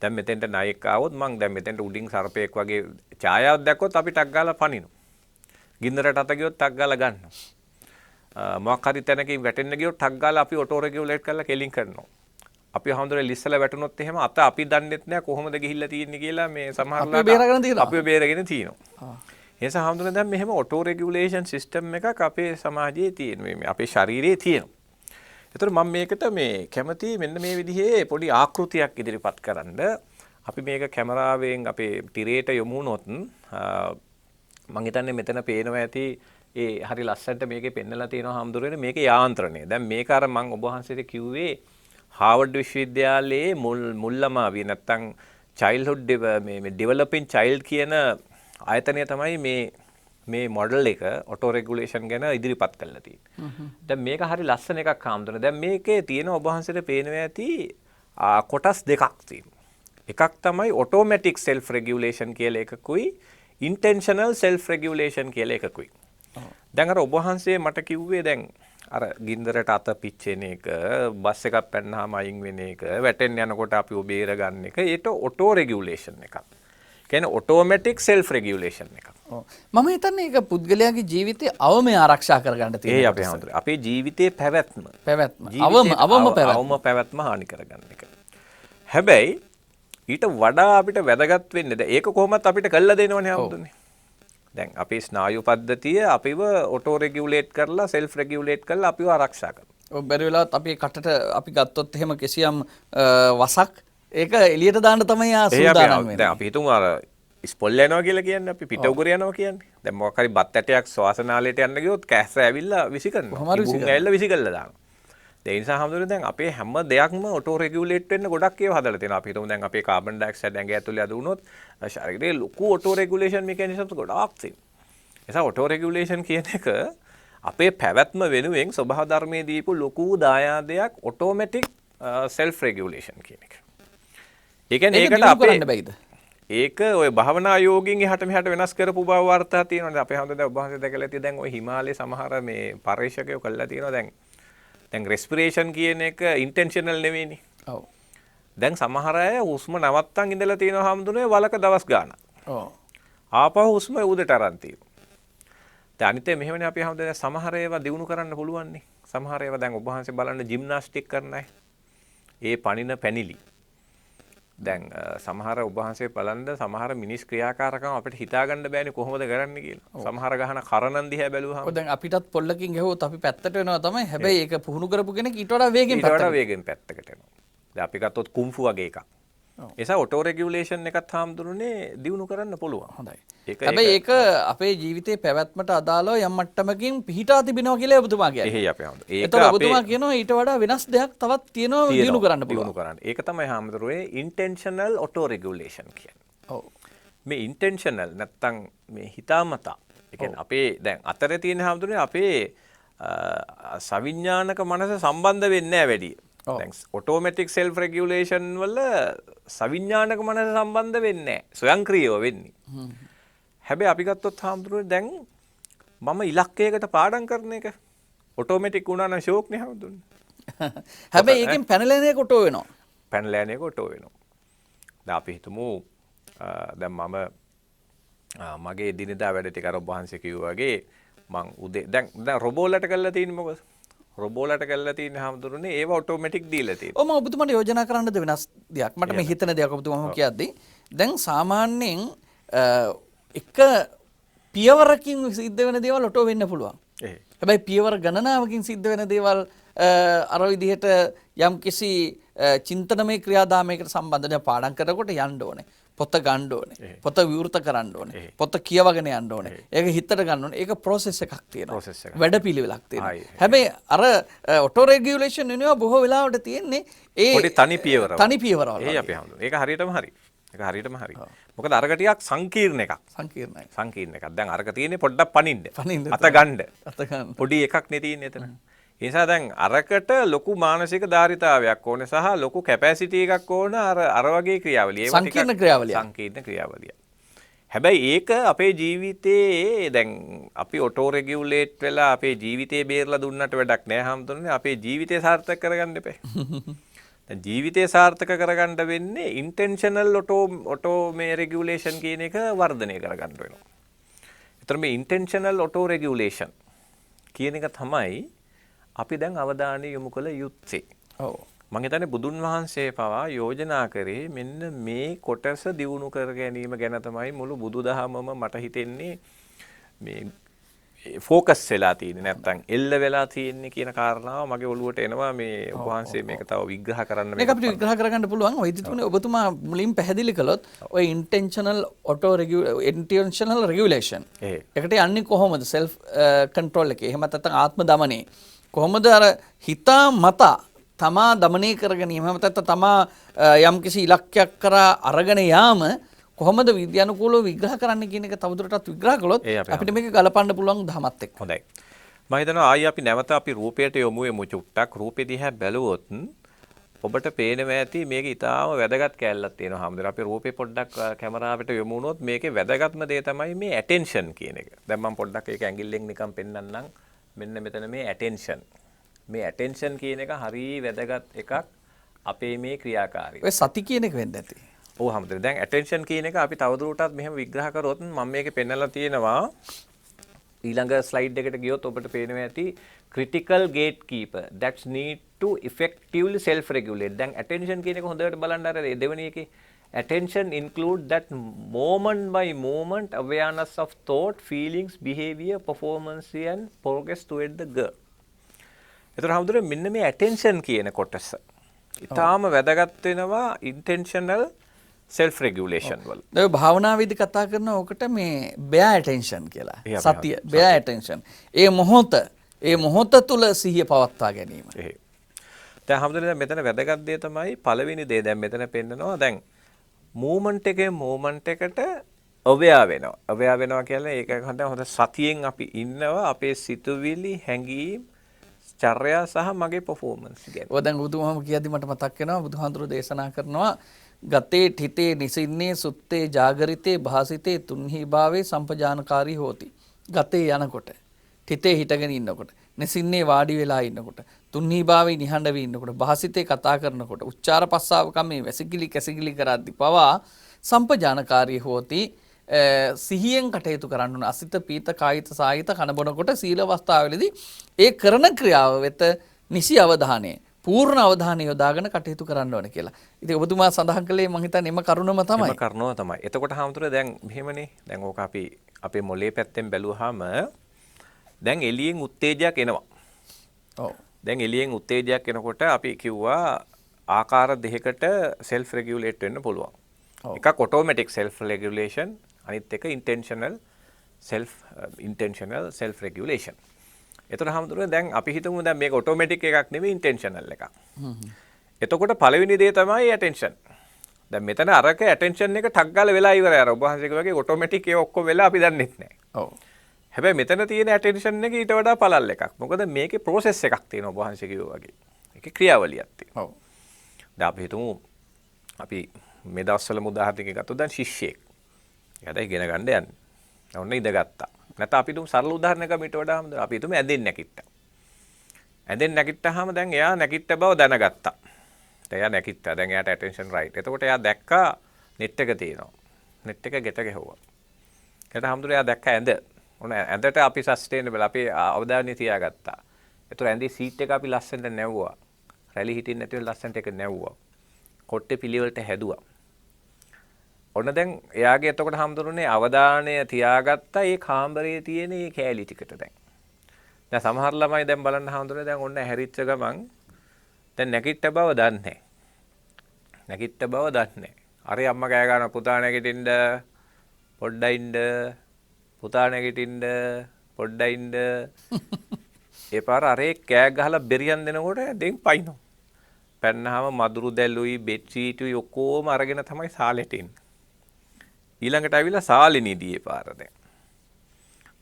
දැන් මෙතෙන්ට නායක ආවොත් මං දැන් මෙතෙන්ට උඩින් සර්පයෙක් වගේ ඡායාවක් දැක්කොත් අපි ටක් ගාලා පනිනවා. ගින්දරට අත ගියොත් ටක් ගාලා ගන්නවා. මොකක් හරි තැනකින් වැටෙන්න ගියොත් ටක් ගාලා අපි ඔටෝ රෙගියුලේට් කරලා කෙලින් කරනවා. අපි හඳුරේ ලිස්සලා වැටුනොත් එහෙම අත අපි දන්නෙත් නෑ කොහොමද ගිහිල්ලා තියෙන්නේ කියලා මේ සමහරවල්ලාට අපිව බේරගෙන තියෙනවා. ඒ නිසා හඳුරේ දැන් මෙහෙම ඔටෝ රෙගියුලේෂන් සිස්ටම් එකක් අපේ සමාජයේ තියෙන මේ අපේ ශරීරයේ තියෙනවා. ඒතර මම මේකට මේ කැමති මෙන්න මේ විදිහේ පොඩි ආකෘතියක් ඉදිරිපත් කරන්න. අපි මේක කැමරාවෙන් අපේ තිරයට යොමු වුණොත් මම හිතන්නේ මෙතන පේනවා ඇති ඒ හරි ලස්සනට මේකේ පෙන්නලා තියෙනවා හම්දුරේනේ මේකේ යාන්ත්‍රණය. දැන් මේක අර මම ඔබ වහන්සේට කිව්වේ හාවර්ඩ් විශ්වවිද්‍යාලයේ මුල්ලමාවිය නැත්තම් චයිල්ඩ්හුඩ් මේ ඩෙවලොපින් චයිල්ඩ් කියන ආයතනය තමයි මේ මොඩල් එක ඔටෝ රෙගුලේෂන් ගැන ඉදිරිපත් කරලා තියෙන්නේ. දැන් මේක හරි ලස්සන එකක් හම්දුනේ. දැන් මේකේ තියෙන ඔබ වහන්සේට පේනවා ඇති කොටස් දෙකක් තියෙනවා. එකක් තමයි ඔටෝමැටික් සෙල්ෆ් රෙගියුලේෂන් කියලා එකකුයි ඉන්ටෙන්ෂනල් සෙල්ෆ් රෙගියුලේෂන් කියලා එකකුයි. දැන් අර ඔබ වහන්සේ මට කිව්වේ දැන් අර ගින්දරට අත පිච්චෙන එක, බස් එකක් පැන්නාම අයින් වෙන එක, වැටෙන්න යනකොට අපි බේර ගන්න එක, ඒක ඔටෝ රෙගියුලේෂන් එකක්. කියන්නේ ඔටෝමැටික් සෙල්ෆ් රෙගියුලේෂන් එකක්. ඔව්. මම හිතන්නේ ඒක පුද්ගලයාගේ ජීවිතයේ අවම ආරක්ෂා කරගන්න තියෙන. ඒ අපේ හඳුරේ. අපේ ජීවිතයේ පැවැත්ම. අවම පැවැත්ම හානි කරගන්න එක. හැබැයි ඊට වඩා අපිට වැදගත් වෙන්නේ දැන් ඒක කොහොමත් අපිට කළා දෙනවනේ හම්දුනේ. දැන් අපේ ස්නායු පද්ධතිය අපිව ඔටෝ රෙගියුලේට් කරලා සෙල්ෆ් රෙගියුලේට් කරලා අපිව ආරක්ෂා කරනවා. ඔව් බැරි වෙලාවත් අපි කටට අපි ගත්තොත් එහෙම කිසියම් වසක් ඒක එළියට දාන්න තමයි සූදානම් වෙන්නේ. දැන් අපි හිතමු අර ස්පොල් යනවා කියලා කියන්නේ අපි පිට උගුර යනවා කියන්නේ. දැන් මොකක් හරි බත් ඇටයක් ශ්වාසනාලයට යන්න ගියොත් කැස්ස ඇවිල්ලා විසි කරනවා. ඉබුන් ඇවිල්ලා විසි කරලා දානවා. ඒ නිසා හැමදෙරේ දැන් අපේ හැම දෙයක්ම ඔටෝ රෙගියුලේට් වෙන්න ගොඩක් ඒවා හදලා තියෙනවා. අපි හිතමු දැන් අපේ කාබන් ඩයොක්සයිඩ් ඇඟ ඇතුලේ අද වුණොත් ශරීරයේ ලොකු ඔටෝ රෙගියුලේෂන් මෙකැනිසම්ස් ගොඩාක් තියෙනවා. ඒ නිසා ඔටෝ රෙගියුලේෂන් කියන එක අපේ පැවැත්ම වෙනුවෙන් ස්වභාව ධර්මයේ දීපු ලොකු දායාදයක් ඔටෝමැටික් සෙල්ෆ් රෙගියුලේෂන් කියන එක. ඒ කියන්නේ ඒකට අපේ ඒක ඔය භාවනා යෝගින් එහාට මෙහාට වෙනස් කරපු බව වර්තා තියෙනවා. අපේ හැමෝටම ඔබ වහන්සේ දැකලා ඇති දැන් ඔය හිමාලයේ සමහර මේ පරීක්ෂකයෝ කළා තියෙනවා දැන් රෙස්පිරේෂන් කියන එක ඉන්ටෙන්ෂනල් නෙවෙයිනේ. ඔව්. දැන් සමහර අය හුස්ම නවත්තන් ඉඳලා තියෙනවා හැමදුනේ වලක දවස් ගාණක්. ඔව්. ආපහු හුස්ම උදට අරන් තියෙනවා. දැන් අනිත් මෙහෙමනේ අපි හැමෝටම සමහර ඒවා දිනු කරන්න පුළුවන් නේ. සමහර ඒවා දැන් ඔබ වහන්සේ බලන්න ජිම්නාස්ටික් කරන අය. ඒ පණින පැනිලි. දැන් සමහර ඔබ වහන්සේ බලන්න සමහර මිනිස් ක්‍රියාකාරකම් අපිට හිතා ගන්න බෑනේ කොහොමද කරන්නේ කියලා. සමහර ගහන කරණන් දිහා බැලුවාම ඔව් දැන් අපිටත් පොල්ලකින් ගහුවොත් අපි පැත්තට වෙනවා තමයි. හැබැයි ඒක පුහුණු කරපු කෙනෙක් ඊට වඩා වේගෙන් පැත්තකට එනවා. දැන් අපි ගත්තොත් කුම්ෆු වගේ එකක්. ඒ නිසා ඔටෝ රෙගියුලේෂන් එකත් හාමුදුරනේ දිනු කරන්න පුළුවන්. හොඳයි. හැබැයි ඒක අපේ ජීවිතේ පැවැත්මට අදාළව යම් මට්ටමකින් පිහිටා තිබෙනවා කියලා ඔබතුමා කියන්නේ. එහෙයි අපේ හාමුදුර. ඒක ඔබතුමා කියනවා ඊට වඩා වෙනස් දෙයක් තවත් තියෙනවා දිනු කරන්න පුළුවන්. ඒක තමයි හාමුදුරුවේ ඉන්ටෙන්ෂනල් ඔටෝ රෙගියුලේෂන් කියන්නේ. ඔව්. මේ ඉන්ටෙන්ෂනල් නැත්තම් මේ හිතාමතා. ඒ කියන්නේ අපේ දැන් අතරේ තියෙන හාමුදුරනේ අපේ සවිඥානික මනස සම්බන්ධ වෙන්නේ නැහැ වැඩි. දැන් ඔටෝමැටික් සෙල්ෆ් රෙගියුලේෂන් වල සවිඥානික මනස සම්බන්ධ වෙන්නේ නැහැ. ස්වයංක්‍රීයව වෙන්නේ. හැබැයි අපි ගත්තොත් හාමුදුරුවෝ දැන් මම ඉලක්කයකට පාඩම් කරන එක ඔටෝමැටික් වුණා නම් ෂෝක් නේ හාමුදුරුවෝ. හැබැයි ඒකෙන් පැනලා එන එක ඔටෝ වෙනවා. පැනලා යන එක ඔටෝ වෙනවා. දැන් අපි හිතමු දැන් මම මගේ එදිනෙදා වැඩ ටික අර ඔබ වහන්සේ කිව්වා වගේ මං උදේ දැන් රොබෝලට කරලා තියෙන්නේ මොකද? රොබෝලට කරලා තියෙන්නේ හැමදෙරුනේ ඒව ඔටෝමැටික් දීලා තියෙනවා. මම ඔබතුමාට යෝජනා කරන්නද වෙනස් දෙයක්. මට මේ හිතන දෙයක් ඔබතුමාම කියද්දී දැන් සාමාන්‍යයෙන් එක පියවරකින් සිද්ධ වෙන දේවල් ඔටෝ වෙන්න පුළුවන්. හැබැයි පියවර ගණනාවකින් සිද්ධ වෙන දේවල් අර විදිහට යම් කිසි චින්තනමය ක්‍රියාදාමයකට සම්බන්ධව පාඩම් කරනකොට යන්න ඕනේ. පොත ගන්න ඕනේ. පොත විවෘත කරන්න ඕනේ. පොත කියවගෙන යන්න ඕනේ. ඒක හිතට ගන්න ඕනේ. ඒක ප්‍රොසෙස් එකක් තියෙනවා. වැඩපිළිවෙලක් තියෙනවා. හැබැයි අර ඔටෝ රෙගියුලේෂන් වෙනවා බොහෝ වෙලාවට තියෙන්නේ ඒ පොඩි තනි පියවරවල. තනි පියවරවල. ඒ අපි හඳුනන. ඒක හරියටම හරි. ඒක හරියටම හරි. මොකද අරක ටිකක් සංකීර්ණ එකක්. සංකීර්ණයි. සංකීර්ණ එකක්. දැන් අරක තියෙන්නේ පොඩ්ඩක් පනින්න. අත ගන්න. අත ගන්න. පොඩි එකක් නේ තියෙන්නේ එතන. ඒ නිසා දැන් අරකට ලොකු මානසික ධාරිතාවයක් ඕනේ සහ ලොකු කැපැසිටි එකක් ඕන අර වගේ ක්‍රියාවලිය. ඒක සංකීර්ණ ක්‍රියාවලිය. සංකීර්ණ ක්‍රියාවලිය. හැබැයි ඒක අපේ ජීවිතේ දැන් අපි ඔටෝ රෙගියුලේට් වෙලා අපේ ජීවිතේ බේරලා දුන්නට වැඩක් නෑ හැමතුනේ අපේ ජීවිතේ සාර්ථක කරගන්න එපා. දැන් ජීවිතේ සාර්ථක කරගන්න වෙන්නේ ඉන්ටෙන්ෂනල් ඔටෝ මේ රෙගියුලේෂන් කියන එක වර්ධනය කරගන්න වෙනවා. ඒතර මේ ඉන්ටෙන්ෂනල් ඔටෝ රෙගියුලේෂන් කියන එක තමයි අපි දැන් අවධානය යොමු කළ යුත්තේ. ඔව්. මම හිතන්නේ බුදුන් වහන්සේ පවා යෝජනා කරේ මෙන්න මේ කොටස දියුණු කර ගැනීම ගැන තමයි මුළු බුදුදහමම මට හිතෙන්නේ මේ ફોකස් වෙලා තියෙන්නේ නැත්තම් එල්ල වෙලා තියෙන්නේ කියන කාරණාව මගේ ඔළුවට එනවා මේ ඔබ වහන්සේ මේක තව විග්‍රහ කරන්න මේක අපිට විග්‍රහ කරගන්න පුළුවන්. වෛද්‍යතුමනි ඔබතුමා මුලින් පැහැදිලි කළොත් ඔය ඉන්ටෙන්ෂනල් රෙගියුලේෂන් එකට යන්නේ කොහොමද? සෙල්ෆ් කන්ට්‍රෝල් එකේ. එහෙම නැත්නම් ආත්ම දමනයේ කොහොමද අර හිතා මතා තමා දමනය කරගෙන එහෙම නැත්නම් තමා යම්කිසි ඉලක්කයක් කරා අරගෙන යාම කොහොමද විද්‍යානුකූලව විග්‍රහ කරන්න කියන එක තවදුරටත් විග්‍රහ කළොත් අපිට මේක ගලපන්න පුළුවන් දහමත් එක්ක. හොඳයි. මම හිතනවා ආයි අපි නැවත අපි රූපයට යොමු වෙමු චුට්ටක්. රූපෙ දිහා බැලුවොත් ඔබට පේනවා ඇති මේක ඊටාම වැදගත් කැලලක් තියෙනවා. හැමදේම අපි රූපේ පොඩ්ඩක් කැමරාවට යොමු වුණොත් මේකේ වැදගත්ම දේ තමයි මේ ඇටෙන්ෂන් කියන එක. දැන් මම පොඩ්ඩක් ඒක ඇඟිල්ලෙන් නිකන් පෙන්නන්නම්. මෙන්න මෙතන මේ ඇටෙන්ෂන්. මේ ඇටෙන්ෂන් කියන එක හරිය වැදගත් එකක් අපේ මේ ක්‍රියාකාරීත්වය. ඔය සති කියන එක වෙන්න ඇති. ඔව් හැමදේම. දැන් ඇටෙන්ෂන් කියන එක අපි තවදුරටත් මෙහෙම විග්‍රහ කරොත් මම මේකේ පෙන්නලා තියෙනවා. ඊළඟ ස්ලයිඩ් එකට ගියොත් ඔබට පේනවා ඇති critical gatekeeper that need to effectively self regulate. දැන් attention කියන එක හොඳට බලන්න අර දෙවෙනි එකේ attention include that moment by moment awareness of thought, feelings, behavior, performance and progress toward the goal. ඒතර හැමදේම මෙන්න මේ attention කියන කොටස ඊටාම වැදගත් වෙනවා intentional self regulation වල. දැන් භාවනාවේදී කතා කරන ඔකට මේ bare attention කියලා. සතිය bare attention. ඒ මොහොත තුල සිහිය පවත්වා ගැනීම. දැන් හැමදේම මෙතන වැදගත් දේ තමයි පළවෙනි දේ දැන් මෙතන පෙන්නනවා දැන් මූවමන්ට් එකට අව්‍යා වෙනවා. අව්‍යා වෙනවා කියන්නේ ඒක හොඳ සතියෙන් අපි ඉන්නවා අපේ සිතුවිලි හැඟීම් චර්යා සහ මගේ performance ගැන. ඔය දැන් බුදුහාම කියද්දි මට මතක් වෙනවා බුදුහාඳුර දේශනා කරනවා ගතේ හිතේ නිසින්නේ සුත්තේ ජාගරිතේ භාසිතේ තුන්හි භාවේ සම්පජානකාරී හෝති. ගතේ යනකොට හිතේ හිටගෙන ඉන්නකොට නිසින්නේ වාඩි වෙලා ඉන්නකොට තුන්හි භාවේ නිහඬ වී ඉන්නකොට භාසිතේ කතා කරනකොට උච්චාර පස්සාව කමේ වැසිකිලි කැසිකිලි කරද්දි පවා සම්පජානකාරී හෝති. සිහියෙන් කටයුතු කරන්න ඕන. අසිත පීත කායිත සායිත කන බොනකොට සීල අවස්ථාවේදී ඒ කරන ක්‍රියාව වෙත නිසි අවධානය පූර්ණ අවධානය යොදාගෙන කටයුතු කරන්න ඕන කියලා. ඉතින් ඔබතුමා සඳහන් කළේ මම හිතන්නේ එම කරුණම තමයි. එම කරුණම තමයි. එතකොට හාමුදුරුවෝ දැන් මෙහෙමනේ. දැන් ඕක අපි අපේ මොලේ පැත්තෙන් බැලුවාම දැන් එළියෙන් උත්තේජයක් එනවා. ඔව්. දැන් එළියෙන් උත්තේජයක් එනකොට අපි කිව්වා ආකාර දෙකකට self regulate වෙන්න පුළුවන්. එකක් automatic self regulation අනිත් එක intentional self regulation. එතකොට හැමදෙරේ දැන් අපි හිතමු දැන් මේක automatic එකක් නෙමෙයි intentional එකක්. එතකොට පළවෙනි දේ තමයි attention. දැන් මෙතන අරක attention එක ටක් ගාලා වෙලා ඉවරයි. අර ඔබ වහන්සේ වගේ automatic ඒ ඔක්කොම වෙලා අපි දන්නෙත් නැහැ. ඔව්. හැබැයි මෙතන තියෙන attention එක ඊට වඩා පළල් එකක්. මොකද මේකේ process එකක් තියෙනවා ඔබ වහන්සේ කිව්වා වගේ. ඒකේ ක්‍රියාවලියක් තියෙනවා. ඔව්. දැන් අපි හිතමු අපි මේ දවස්වල උදාහරණයක් ගත්තොත් දැන් ශිෂ්‍යයෙක්. එයාට ඉගෙන ගන්න යන්නේ. ඔන්න ඉඳගත්තා. නැත්නම් අපි තුමු සරල උදාහරණයක් අපිට වඩා හොඳ. අපි තුමු ඇඳෙන් නැගිට්ටා. ඇඳෙන් නැගිට්ටාම දැන් එයා නැගිට්ට බව දැනගත්තා. දැන් එයා නැගිට්ටා. දැන් එයාට attention right. එතකොට එයා දැක්කා net එක තියෙනවා. net එක ගෙට ගැහුවා. ඒකට හැමදෙරේ ආ දැක්ක ඇඳ. ඔන්න ඇඳට අපි සස්ටේනබල් අපි අවධානය තියාගත්තා. ඒතර ඇඳේ සීට් එක අපි ලස්සනට නැවුවා. රැලි හිටින්න නැතිව ලස්සනට එක නැවුවා. කොට්ටේ පිළිවෙලට හැදුවා. ඔන්න දැන් එයාගේ එතකොට හැමදෙරුනේ අවධානය තියාගත්තා ඒ කාමරයේ තියෙන ඒ කෑලි ටිකට දැන්. දැන් සමහර ළමයි දැන් බලන්න හැමදෙරුනේ දැන් ඔන්න හැරිච්ච ගමන් දැන් නැගිට බව දන්නේ නැහැ. නැගිට බව දන්නේ නැහැ. අර අම්මා කෑ ගන්න පුතා නැගිටින්න පොඩ්ඩයි ඉන්න පුතා නැගිටින්න පොඩ්ඩයි ඉන්න ඒ පාර අරේ කෑ ගහලා බෙරියන් දෙනකොට දෙන් පයින්නෝ. පැන්නාම මදුරු දැල්ලුයි බෙඩ් ෂීටුයි ඔක්කොම අරගෙන තමයි සාලෙට එන්නේ. ඊළඟට ඇවිල්ලා සාලෙනිදී ඒ පාර දැන්.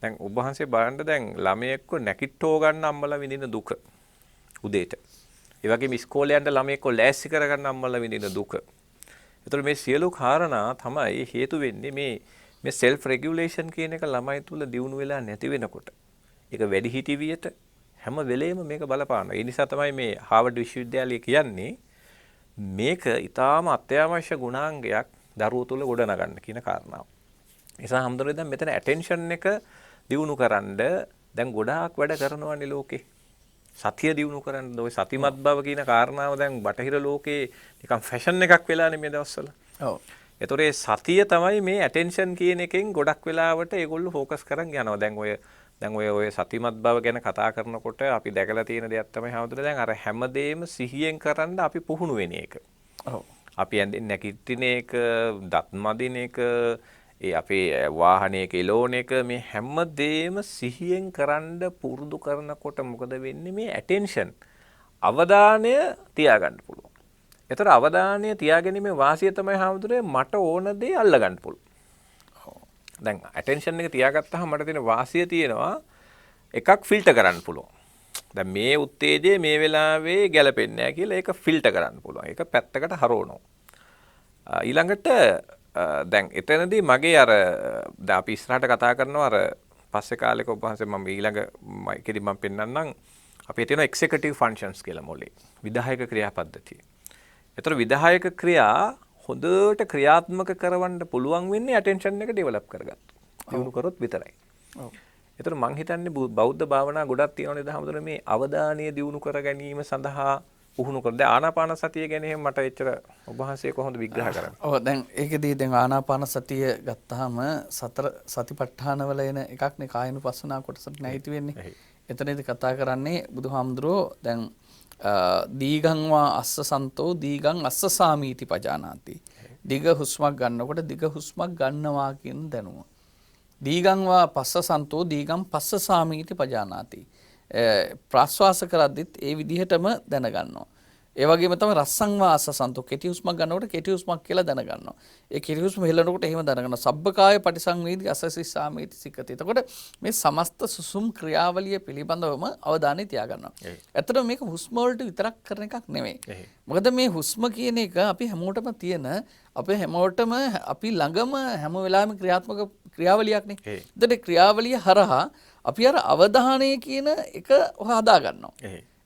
දැන් ඔබ වහන්සේ බලන්න දැන් ළමයෙක්ව නැකිට්ටෝ ගන්න අම්මලා විඳින දුක උදේට. ඒ වගේම ඉස්කෝලේ යන්න ළමයෙක්ව ලෑස්ති කරගන්න අම්මලා විඳින දුක. ඒතර මේ සියලු කාරණා තමයි හේතු වෙන්නේ මේ self regulation කියන එක ළමයි තුල දියුණු වෙලා නැති වෙනකොට. ඒක වැඩි හිටිවියට හැම වෙලේම මේක බලපානවා. ඒ නිසා තමයි මේ හාවර්ඩ් විශ්වවිද්‍යාලය කියන්නේ මේක ඊටාම අත්‍යවශ්‍ය ගුණාංගයක් දරුවෝ තුල ගොඩනගන්න කියන කාරණාව. ඒ නිසා හැමදෙරේ දැන් මෙතන attention එක දියුණු කරන්න දැන් ගොඩාක් වැඩ කරනවානේ ලෝකේ. සතිය දියුණු කරන්න ඔය සතිමත් බව කියන කාරණාව දැන් බටහිර ලෝකේ නිකන් ෆැෂන් එකක් වෙලානේ මේ දවස්වල. ඔව්. ඒතොර ඒ සතිය තමයි මේ ඇටෙන්ෂන් කියන එකෙන් ගොඩක් වෙලාවට ඒගොල්ලෝ ફોකස් කරන් යනවා. දැන් ඔය සතිමත් බව ගැන කතා කරනකොට අපි දැකලා තියෙන දෙයක් තමයි හැමදෙරේ දැන් අර හැමදේම සිහියෙන් කරන්න අපි පුහුණු වෙන එක. ඔව්. අපි ඇඳෙන් නැගිටින එක, දත් මදින එක, ඒ අපේ වාහනයක එලෝන එක මේ හැමදේම සිහියෙන් කරන්න පුරුදු කරනකොට මොකද වෙන්නේ මේ ඇටෙන්ෂන් අවධානය තියාගන්න පුළුවන්. ඒතර අවධානය තියාගැනීමේ වාසිය තමයි හැමදෙරේ මට ඕන දේ අල්ලගන්න පුළුවන්. දැන් ඇටෙන්ෂන් එක තියාගත්තාම මට තියෙන වාසිය තියෙනවා එකක් ෆිල්ටර් කරන්න පුළුවන්. දැන් මේ උත්තේජය මේ වෙලාවේ ගැලපෙන්නේ නැහැ කියලා ඒක ෆිල්ටර් කරන්න පුළුවන්. ඒක පැත්තකට හරවනවා. ඊළඟට දැන් එතනදී මගේ අර දැන් අපි ඉස්සරහට කතා කරනවා අර පස්සේ කාලෙක ඔබ වහන්සේ මම ඊළඟ මයිකෙදි මම පෙන්නන්නම් අපි හිතන එක්සිකියුටිව් ෆන්ක්ෂන්ස් කියලා මොලේ විධායක ක්‍රියාපද්ධතිය. ඒතර විධායක ක්‍රියා හොඳට ක්‍රියාත්මක කරවන්න පුළුවන් වෙන්නේ ඇටෙන්ෂන් එක ඩෙවලොප් කරගත්තා. දිනු කරොත් විතරයි. ඔව්. ඒතර මං හිතන්නේ බෞද්ධ භාවනා ගොඩක් තියෙනවා නේද හැමදෙරේ මේ අවධානය දිනු කර ගැනීම සඳහා පුහුණු කර. දැන් ආනාපාන සතිය ගැන එහෙම මට එච්චර ඔබ වහන්සේ කොහොමද විග්‍රහ කරන්නේ? ඔව් දැන් ඒකදී දැන් ආනාපාන සතිය ගත්තාම සතර සතිපට්ඨාන වල එන එකක්නේ කායනුපස්සනා කොටසට නැහිති වෙන්නේ. එතනදී කතා කරන්නේ බුදුහාමුදුරෝ දැන් දීගං වා අස්ස සන්තෝ දීගං අස්ස සාමීති පජානාති. දිග හුස්මක් ගන්නකොට දිග හුස්මක් ගන්නවා කියන දැනුම. දීගං වා පස්ස සන්තෝ දීගං පස්ස සාමීති පජානාති. ප්‍රාශ්වාස කරද්දිත් ඒ විදිහටම දැනගන්නවා. ඒ වගේම තමයි රස්සං වා අස්ස සන්තෝ කෙටි හුස්මක් ගන්නකොට කෙටි හුස්මක් කියලා දැනගන්නවා. ඒ කෙටි හුස්ම හෙලනකොට එහෙම දැනගන්නවා. සබ්බකාය පටිසංවේදී අසසිස්සාමීති සික්කති. එතකොට මේ සමස්ත සුසුම් ක්‍රියාවලිය පිළිබඳවම අවධානය තියාගන්නවා. ඇත්තටම මේක හුස්ම වලට විතරක් කරන එකක් නෙමෙයි. මොකද මේ හුස්ම කියන එක අපි හැමෝටම තියෙන අපේ හැමෝටම අපි ළඟම හැම වෙලාවෙම ක්‍රියාත්මක ක්‍රියාවලියක්නේ. එතකොට ක්‍රියාවලිය හරහා අපි අර අවධානය කියන එක හදා ගන්නවා.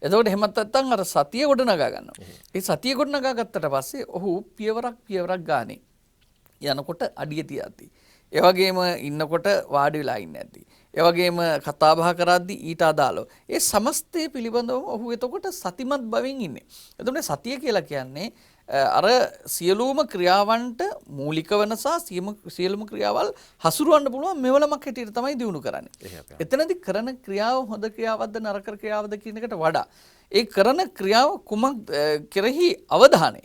එතකොට එහෙමත් නැත්නම් අර සතිය ගොඩනගා ගන්නවා. ඒ සතිය ගොඩනගා ගත්තට පස්සේ ඔහු පියවරක් ගානේ යනකොට අඩිය තියද්දි. ඒ වගේම ඉන්නකොට වාඩි වෙලා ඉන්නේ නැද්දි. ඒ වගේම කතා බහ කරද්දි ඊට අදාළව ඒ සමස්තය පිළිබඳව ඔහු එතකොට සතිමත් බවින් ඉන්නේ. එතකොට සතිය කියලා කියන්නේ අර සියලුම ක්‍රියාවන්ට මූලික වන සහ සියලුම ක්‍රියාවල් හසුරවන්න පුළුවන් මෙවලමක් හැටියට තමයි දිනු කරන්නේ. එතනදී කරන ක්‍රියාව හොඳ ක්‍රියාවක්ද නරක ක්‍රියාවක්ද කියන එකට වඩා ඒ කරන ක්‍රියාව කුමක් කෙරෙහි අවධානය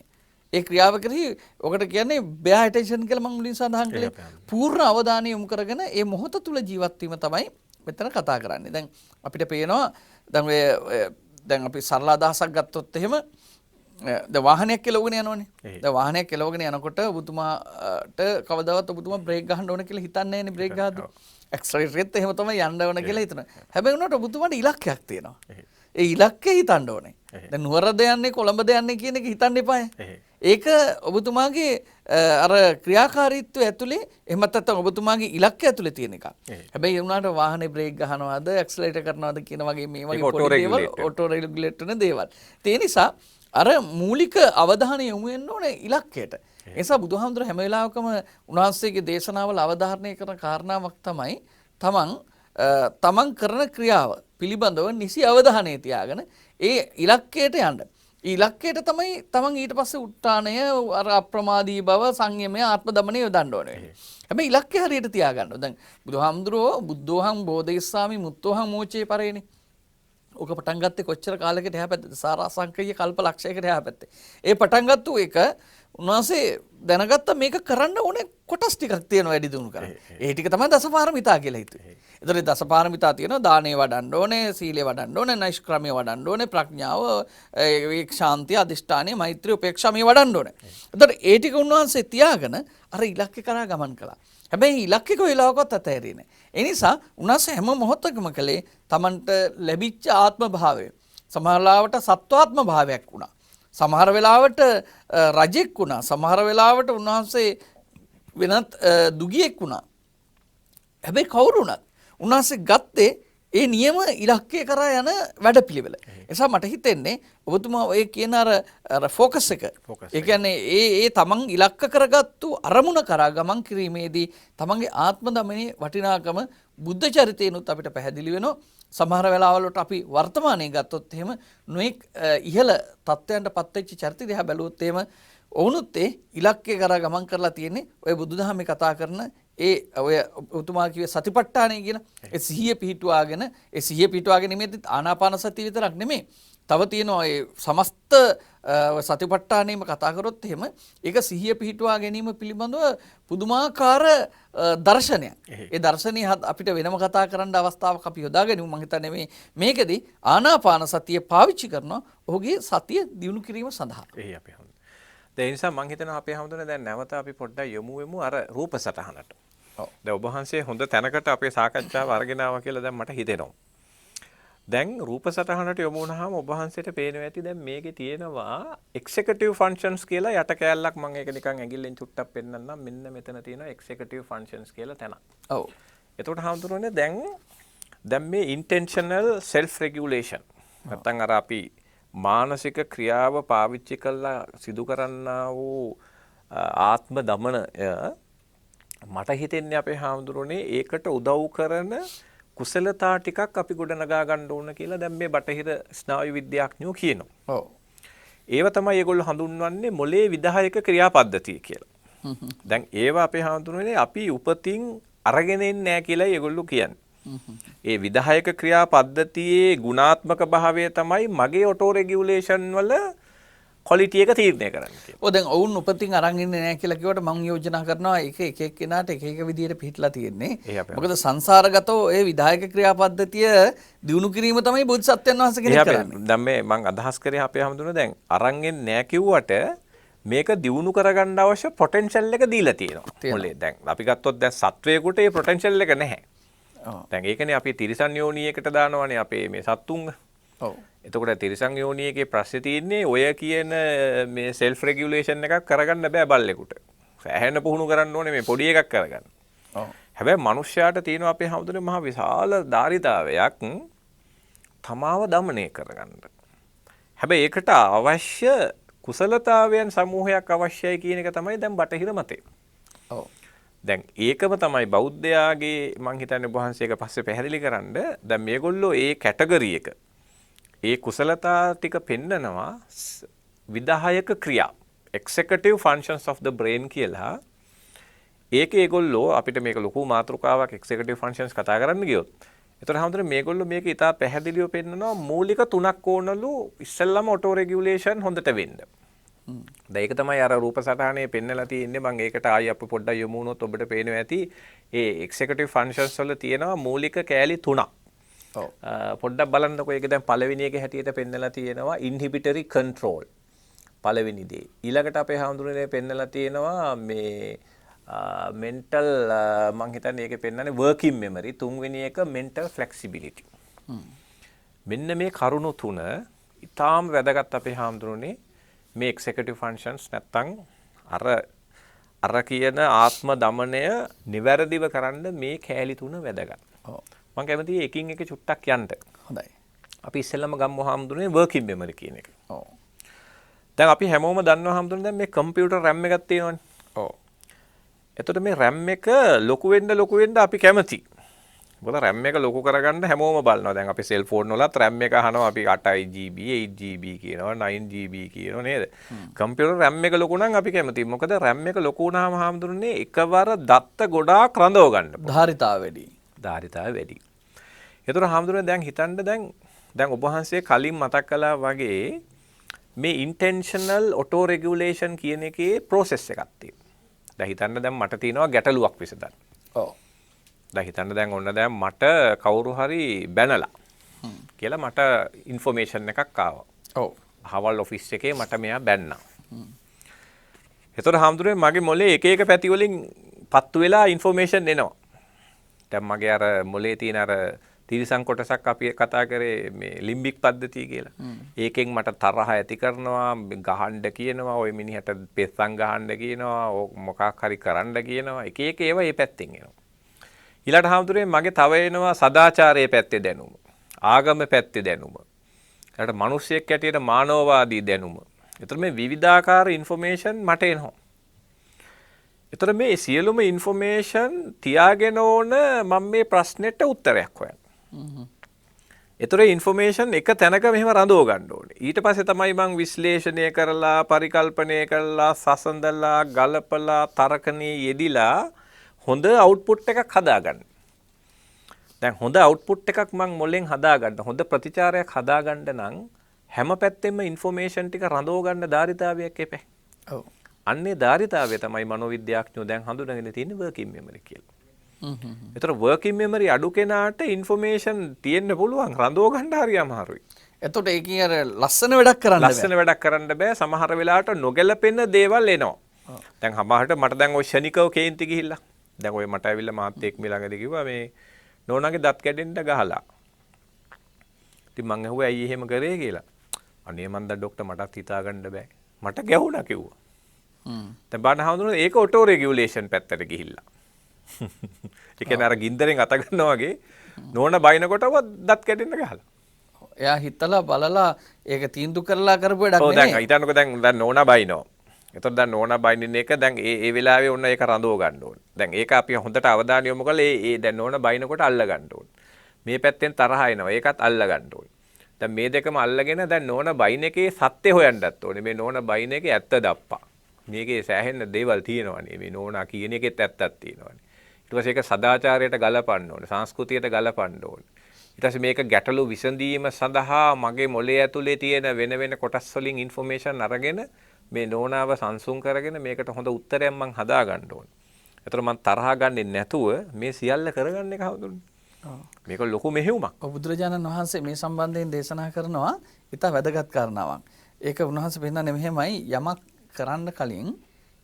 ඒ ක්‍රියාව කෙරෙහි ඔකට කියන්නේ බෑ ඇටෙන්ෂන් කියලා මම මුලින් සඳහන් කළේ පූර්ණ අවධානය යොමු කරගෙන ඒ මොහොත තුල ජීවත් වීම තමයි මෙතන කතා කරන්නේ. දැන් අපිට පේනවා දැන් අපි සරල අදහසක් ගත්තොත් එහෙම ද වාහනයක් කෙලවගෙන යනවනේ. ද වාහනයක් කෙලවගෙන යනකොට ඔබතුමාට කවදාවත් ඔබතුමා බ්‍රේක් ගහන්න ඕන කියලා හිතන්නේ නැහැනේ බ්‍රේක් ගහද්දි. ඇක්සලරේටරෙත් එහෙම තමයි යන්න ඕන කියලා හිතනවා. හැබැයි උනට ඔබතුමාට ඉලක්කයක් තියෙනවා. ඒ ඉලක්කය හිතන්න ඕනේ. දැන් නුවරද යන්නේ කොළඹද යන්නේ කියන එක හිතන්න එපායි. ඒක ඔබතුමාගේ අර ක්‍රියාකාරීත්වය ඇතුලේ එහෙමත් නැත්නම් ඔබතුමාගේ ඉලක්කය ඇතුලේ තියෙන එකක්. හැබැයි ඒ උනාට වාහනේ බ්‍රේක් ගහනවාද ඇක්සලරේටර් කරනවාද කියන වගේ මේ වගේ පොඩි දේවල් ඔටෝ රෙගුලේටර් වෙන දේවල්. ඒ නිසා අර මූලික අවධානය යොමු වෙන්න ඕනේ ඉලක්කයට. ඒ නිසා බුදුහාමුදුර හැම වෙලාවකම උන්වහන්සේගේ දේශනාවල අවධාරණය කරන කාරණාවක් තමයි තමන් කරන ක්‍රියාව පිළිබඳව නිසි අවධානය තියාගෙන ඒ ඉලක්කයට යන්න. ඉලක්කයට තමයි තමන් ඊට පස්සේ උත්තානය අර අප්‍රමාදී බව සංයමය ආත්ම දමනය යොදන්න ඕනේ. හැබැයි ඉලක්කය හරියට තියාගන්න. දැන් බුදුහාමුදුරෝ බුද්ධෝහං බෝධිස්සාමි මුත්තෝහං මෝචේ පරේනේ. ඕක පටන් ගත්තේ කොච්චර කාලයකට එහා පැත්තේද? සාරාංශකීය කල්ප ලක්ෂයකට එහා පැත්තේ. ඒ පටන් ගත්ත එක උන්වහන්සේ දැනගත්ත මේක කරන්න ඕනේ කොටස් ටිකක් තියෙනවා වැඩි දියුණු කරන්න. ඒ ටික තමයි දසපාරමිතා කියලා හිතුවේ. ඒතර දසපාරමිතා තියෙනවා දානේ වඩන්න ඕනේ, සීලේ වඩන්න ඕනේ, නෛෂ්ක්‍රමයේ වඩන්න ඕනේ, ප්‍රඥාව, ශාන්තිය, අදිෂ්ඨානය, මෛත්‍රිය, උපේක්ෂා මේ වඩන්න ඕනේ. ඒතර ඒ ටික උන්වහන්සේ තියාගෙන අර ඉලක්ක කරා ගමන් කළා. හැබැයි ඉලක්කේ කොයිලාවකවත් අතහැරියේ නැහැ. ඒ නිසා උන්වහන්සේ හැම මොහොතකම කලේ තමන්ට ලැබිච්ච ආත්ම භාවය සමහර වෙලාවට සත්වාත්ම භාවයක් වුණා. සමහර වෙලාවට රජෙක් වුණා. සමහර වෙලාවට උන්වහන්සේ වෙනත් දුගියෙක් වුණා. හැබැයි කවුරු වුණත් උන්වහන්සේ ගත්තේ ඒ නියම ඉලක්කය කරා යන වැඩපිළිවෙල. එසා මට හිතෙන්නේ ඔබතුමා ඔය කියන අර ફોකස් එක. ඒ කියන්නේ ඒ තමන් ඉලක්ක කරගත්තු අරමුණ කරා ගමන් කිරීමේදී තමන්ගේ ආත්ම දමනයේ වටිනාකම බුද්ධ චරිතේනොත් අපිට පැහැදිලි වෙනවා. සමහර වෙලාවලට අපි වර්තමානයේ ගත්තොත් එහෙම නොඑක් ඉහළ තත්ත්වයන්ට පත්වෙච්ච චරිත දිහා බැලුවොත් එහෙම ඔවුනුත් ඒ ඉලක්කය කරා ගමන් කරලා තියෙන්නේ ඔය බුදුදහමේ කතා කරන ඔය උතුමා කිව්වේ සතිපට්ඨානය කියන ඒ සිහිය පිහිටුවාගෙන ඒ සිහිය පිහිටුවාගෙන නෙමෙයි ආනාපාන සතිය විතරක් නෙමෙයි. තව තියෙනවා ඒ සමස්ත සතිපට්ඨානෙම කතා කරොත් එහෙම ඒක සිහිය පිහිටුවා ගැනීම පිළිබඳව පුදුමාකාර දර්ශනයක්. ඒ දර්ශනය අපිට වෙනම කතා කරන්න අවස්ථාවක් අපි යොදාගනිමු. මම හිතන්නේ මේකෙදි ආනාපාන සතිය පාවිච්චි කරනවා ඔහුගේ සතිය දියුණු කිරීම සඳහා. ඒ නිසා මම හිතනවා අපේ හැමෝටම දැන් නැවත අපි පොඩ්ඩක් යමු වෙමු අර රූප සටහනට. දැන් ඔබ වහන්සේ හොඳ තැනකට අපේ සාකච්ඡාව අරගෙන ආවා කියලා දැන් මට හිතෙනවා. දැන් රූප සටහනට යමු වුණාම ඔබ වහන්සේට පේනවා ඇති දැන් මේකේ තියෙනවා එක්සිකියුටිව් ෆන්ක්ෂන්ස් කියලා යට කෑල්ලක් මම ඒක නිකන් ඇඟිල්ලෙන් චුට්ටක් පෙන්නන්නම්. මෙන්න මෙතන තියෙනවා එක්සිකියුටිව් ෆන්ක්ෂන්ස් කියලා තැනක්. ඔව්. එතකොට හඳුනන්නේ දැන් මේ ඉන්ටෙන්ෂනල් සෙල්ෆ් රෙගියුලේෂන් නැත්නම් අර අපි මානසික ක්‍රියාව පාවිච්චි කරලා සිදු කරන්නා වූ ආත්ම දමනය මට හිතෙන්නේ අපේ හාමුදුරනේ ඒකට උදව් කරන කුසලතා ටිකක් අපි ගොඩනගා ගන්න ඕන කියලා දැන් මේ බටහිර ස්නායු විද්‍යාඥයෝ කියනවා. ඔව්. ඒව තමයි ඒගොල්ලෝ හඳුන්වන්නේ මොලේ විදායක ක්‍රියාපද්ධතිය කියලා. දැන් ඒව අපේ හාමුදුරනේ අපි උපතින් අරගෙන ඉන්නේ නැහැ කියලා ඒගොල්ලෝ කියන්නේ. ඒ විදායක ක්‍රියා පද්ධතියේ ගුණාත්මක භාවය තමයි මගේ ඔටෝ රෙගියුලේෂන් වල ක්වොලිටි එක තීරණය කරන්නේ කියලා. ඔව් දැන් ඔවුන් උපතින් අරන් ඉන්නේ නැහැ කියලා කිව්වට මම යෝජනා කරනවා එක එක්කෙනාට එක විදියට පිටලා තියෙන්නේ. මොකද සංසාරගතව ඒ විදායක ක්‍රියා පද්ධතිය දියුණු කිරීම තමයි බෝධිසත්වයන් වහන්සේ කෙනෙක් කරන්නේ. දැන් මේ මම අදහස් කරේ අපේ හැමදෙන දැන් අරන් ඉන්නේ නැහැ කිව්වට මේක දියුණු කරගන්න අවශ්‍ය පොටෙන්ෂල් එක දීලා තියෙනවා. මොලේ දැන් අපි ගත්තොත් දැන් සත්වයකට ඒ පොටෙන්ෂල් එක නැහැ. දැන් ඒකනේ අපි තිරිසන් යෝනියකට දානවානේ අපේ මේ සත්තුන්ව. ඔව්. එතකොට තිරිසන් යෝනියකේ ප්‍රශ්නේ තියෙන්නේ ඔය කියන මේ සෙල්ෆ් රෙගියුලේෂන් එකක් කරගන්න බෑ බල්ලෙකුට. සෑහෙන පුහුණු කරන්න ඕනේ මේ පොඩි එකක් කරගන්න. ඔව්. හැබැයි මිනිස්යාට තියෙනවා අපේ හැමදෙරේ මහ විශාල ධාරිතාවයක් තමාව দমনය කරගන්න. හැබැයි ඒකට අවශ්‍ය කුසලතාවයන් සමූහයක් අවශ්‍යයි කියන එක තමයි දැන් බටහිර මතය. ඔව්. දැන් ඒකම තමයි බෞද්ධයාගේ මං හිතන්නේ වහන්සේක පස්සේ පැහැදිලි කරන්න දැන් මේගොල්ලෝ ඒ කැටගරි එක ඒ කුසලතා ටික පෙන්නනවා විදායක ක්‍රියා executive functions of the brain කියලා. ඒකේ ඒගොල්ලෝ අපිට මේක ලොකු මාතෘකාවක් executive functions කතා කරන්න ගියොත් එතකොට හැමෝටම මේගොල්ලෝ මේක ඉතා පැහැදිලිව පෙන්නනවා මූලික තුනක් ඕනලු ඉස්සෙල්ලාම ඔටෝ රෙගියුලේෂන් හොඳට වෙන්න. දැන් ඒක තමයි අර රූප සටහනේ පෙන්නලා තියෙන්නේ. මම ඒකට ආයි අපි පොඩ්ඩක් යමු වුණොත් ඔබට පේනවා ඇති ඒ executive functions වල තියෙනවා මූලික කෑලි තුනක්. ඔව්. පොඩ්ඩක් බලන්නකෝ ඒක දැන් පළවෙනි එකේ හැටියට පෙන්නලා තියෙනවා inhibitory control. පළවෙනි දේ. ඊළඟට අපේ හඳුනන්නේ පෙන්නලා තියෙනවා මේ mental මම හිතන්නේ ඒකේ පෙන්නන්නේ working memory. තුන්වෙනි එක mental flexibility. මෙන්න මේ කරුණු තුන ඊටාම් වැදගත් අපේ හඳුනන්නේ මේ executive functions නැත්තම් අර කියන ආත්ම දමනය නිවැරදිව කරන්න මේ කෑලි තුන වැදගත්. ඔව්. මම කැමතියි එකින් එක චුට්ටක් යන්න. හොඳයි. අපි ඉස්සෙල්ලාම ගම්මු හාමුදුරනේ working memory කියන එක. ඔව්. දැන් අපි හැමෝම දන්නවා හැමෝටම දැන් මේ කම්පියුටර් RAM එකක් තියෙනවනේ. ඔව්. එතකොට මේ RAM එක ලොකු වෙන්න අපි කැමති. මොකද RAM එක ලොකු කරගන්න හැමෝම බලනවා. දැන් අපි සෙල්ෆෝන් වලත් RAM එක අහනවා අපි 8GB 8GB කියනවා 9GB කියනවා නේද? කම්පියුටර් RAM එක ලොකු නම් අපි කැමතියි. මොකද RAM එක ලොකු වුණාම හැමදෙන්නේ එකවර දත්ත ගොඩාක් රඳව ගන්න. ධාරිතාව වැඩි. ධාරිතාව වැඩි. එතකොට හැමදෙන්නේ දැන් හිතන්න දැන් ඔබ වහන්සේ කලින් මතක් කළා වගේ මේ ඉන්ටෙන්ෂනල් ඔටෝ රෙගියුලේෂන් කියන එකේ ප්‍රොසෙස් එකක් තියෙනවා. දැන් හිතන්න දැන් මට තියෙනවා ගැටලුවක් විසඳන්න. ඔව්. දැන් හිතන්න දැන් ඔන්න දැන් මට කවුරු හරි බැනලා කියලා මට ඉන්ෆර්මේෂන් එකක් ආවා. ඔව්. හවල් ඔෆිස් එකේ මට මෙයා බැන්නා. එතකොට හැමදෙන්නේ මගේ මොලේ එක එක පැති වලින් පත්තු වෙලා ඉන්ෆර්මේෂන් එනවා. දැන් මගේ අර මොලේ තියෙන අර තිරිසන් කොටසක් අපි කතා කරේ මේ ලිම්බික් පද්ධතිය කියලා. ඒකෙන් මට තරහ ඇති කරනවා, ගහන්න කියනවා, ওই මිනිහට පෙස්සන් ගහන්න කියනවා, මොකක් හරි කරන්න කියනවා. එක එක ඒවා මේ පැත්තෙන් එනවා. ඊළඟට හැමදෙන්නේ මගේ තව එනවා සදාචාරයේ පැත්තේ දැනුම, ආගම පැත්තේ දැනුම. ඊළඟට මිනිස්සෙක් ඇටියට මානවවාදී දැනුම. ඒතර මේ විවිධාකාර ඉන්ෆර්මේෂන් මට එනවා. ඒතර මේ සියලුම ඉන්ෆර්මේෂන් තියාගෙන ඕන මම මේ ප්‍රශ්නෙට උත්තරයක් හොයන්න. ඒතර ඉන්ෆර්මේෂන් එක තැනක මෙහෙම රඳව ගන්න ඕනේ. ඊට පස්සේ තමයි මම විශ්ලේෂණය කරලා, පරිකල්පනය කරලා, සසඳලා, ගලපලා, තර්කණේ යෙදිලා හොඳ අවුට්පුට් එකක් හදාගන්න. දැන් හොඳ අවුට්පුට් එකක් මම මොලෙන් හදාගන්න, හොඳ ප්‍රතිචාරයක් හදාගන්න නම් හැම පැත්තෙම ඉන්ෆර්මේෂන් ටික රඳව ගන්න ධාරිතාවයක් එපේ. ඔව්. අන්නේ ධාරිතාවය තමයි මනෝවිද්‍යාඥයෝ දැන් හඳුනගෙන තියෙන වර්කින් මෙමරි කියලා. ඒතර වර්කින් මෙමරි අඩු කෙනාට ඉන්ෆර්මේෂන් තියෙන්න පුළුවන් රඳව ගන්න හරි අමාරුයි. එතකොට ඒකේ අර ලස්සන වැඩක් කරන්න බෑ. ලස්සන වැඩක් කරන්න බෑ. සමහර වෙලාවට නොගැලපෙන දේවල් එනවා. දැන් සමහරට මට දැන් ওই ෂණිකව කේන්ති ගිහිල්ලා. දැන් ඔය මට ඇවිල්ලා මාත් එක්ක මේ ළඟදී කිව්වා මේ නෝනාගේ දත් කැඩෙන්න ගහලා. ඉතින් මං අහුවා ඇයි එහෙම කරේ කියලා. අනේ මන්ද ડોක්ටර් මටත් හිතා ගන්න බෑ. මට ගැහුණා කිව්වා. දැන් බලන්න හඳුනන ඒක ඔටෝ රෙගියුලේෂන් පැත්තට ගිහිල්ලා. ඒ කියන්නේ අර ගින්දරෙන් අත ගන්නවා වගේ නෝන බයිනකොටව දත් කැඩෙන්න ගහලා. එයා හිතලා බලලා ඒක තීන්දුව කරලා කරපු වැඩක් නෙමෙයි. ඔව් නෙමෙයි. දැන් හිතන්නකෝ දැන් නෝනා බයිනවා. එතකොට දැන් නෝනා බයිනින් එක දැන් ඒ වෙලාවේ ඔන්න ඒක රඳව ගන්න ඕනේ. දැන් ඒක අපි හොඳට අවධානය යොමු කරලා ඒ දැන් නෝනා බයිනකොට අල්ල ගන්න ඕනේ. මේ පැත්තෙන් තරහ එනවා. ඒකත් අල්ල ගන්න ඕනේ. දැන් මේ දෙකම අල්ලගෙන දැන් නෝනා බයින එකේ සත්‍ය හොයන්නත් ඕනේ. මේ නෝනා බයින එකේ ඇත්ත දප්පා. මේකේ සෑහෙන දේවල් තියෙනවානේ. මේ නෝනා කියන එකෙත් ඇත්තක් තියෙනවානේ. ඊට පස්සේ ඒක සදාචාරයට ගලපන්න ඕනේ. සංස්කෘතියට ගලපන්න ඕනේ. ඊට පස්සේ මේක ගැටලු විසඳීම සඳහා මගේ මොළය ඇතුලේ තියෙන වෙන වෙන කොටස් වලින් ඉන්ෆර්මේෂන් අරගෙන මේ නෝනාව සංසුන් කරගෙන මේකට හොඳ උත්තරයක් මං හදා ගන්න ඕනේ. ඒතර මං තරහා ගන්නෙ නැතුව මේ සියල්ල කරගන්න එක හවුදුනේ. මේක ලොකු මෙහෙයුමක්. බුදුරජාණන් වහන්සේ මේ සම්බන්ධයෙන් දේශනා කරනවා ඉතා වැදගත් කාරණාවක්. ඒක උන්වහන්සේ පෙන්නන්නේ මෙහෙමයි යමක් කරන්න කලින්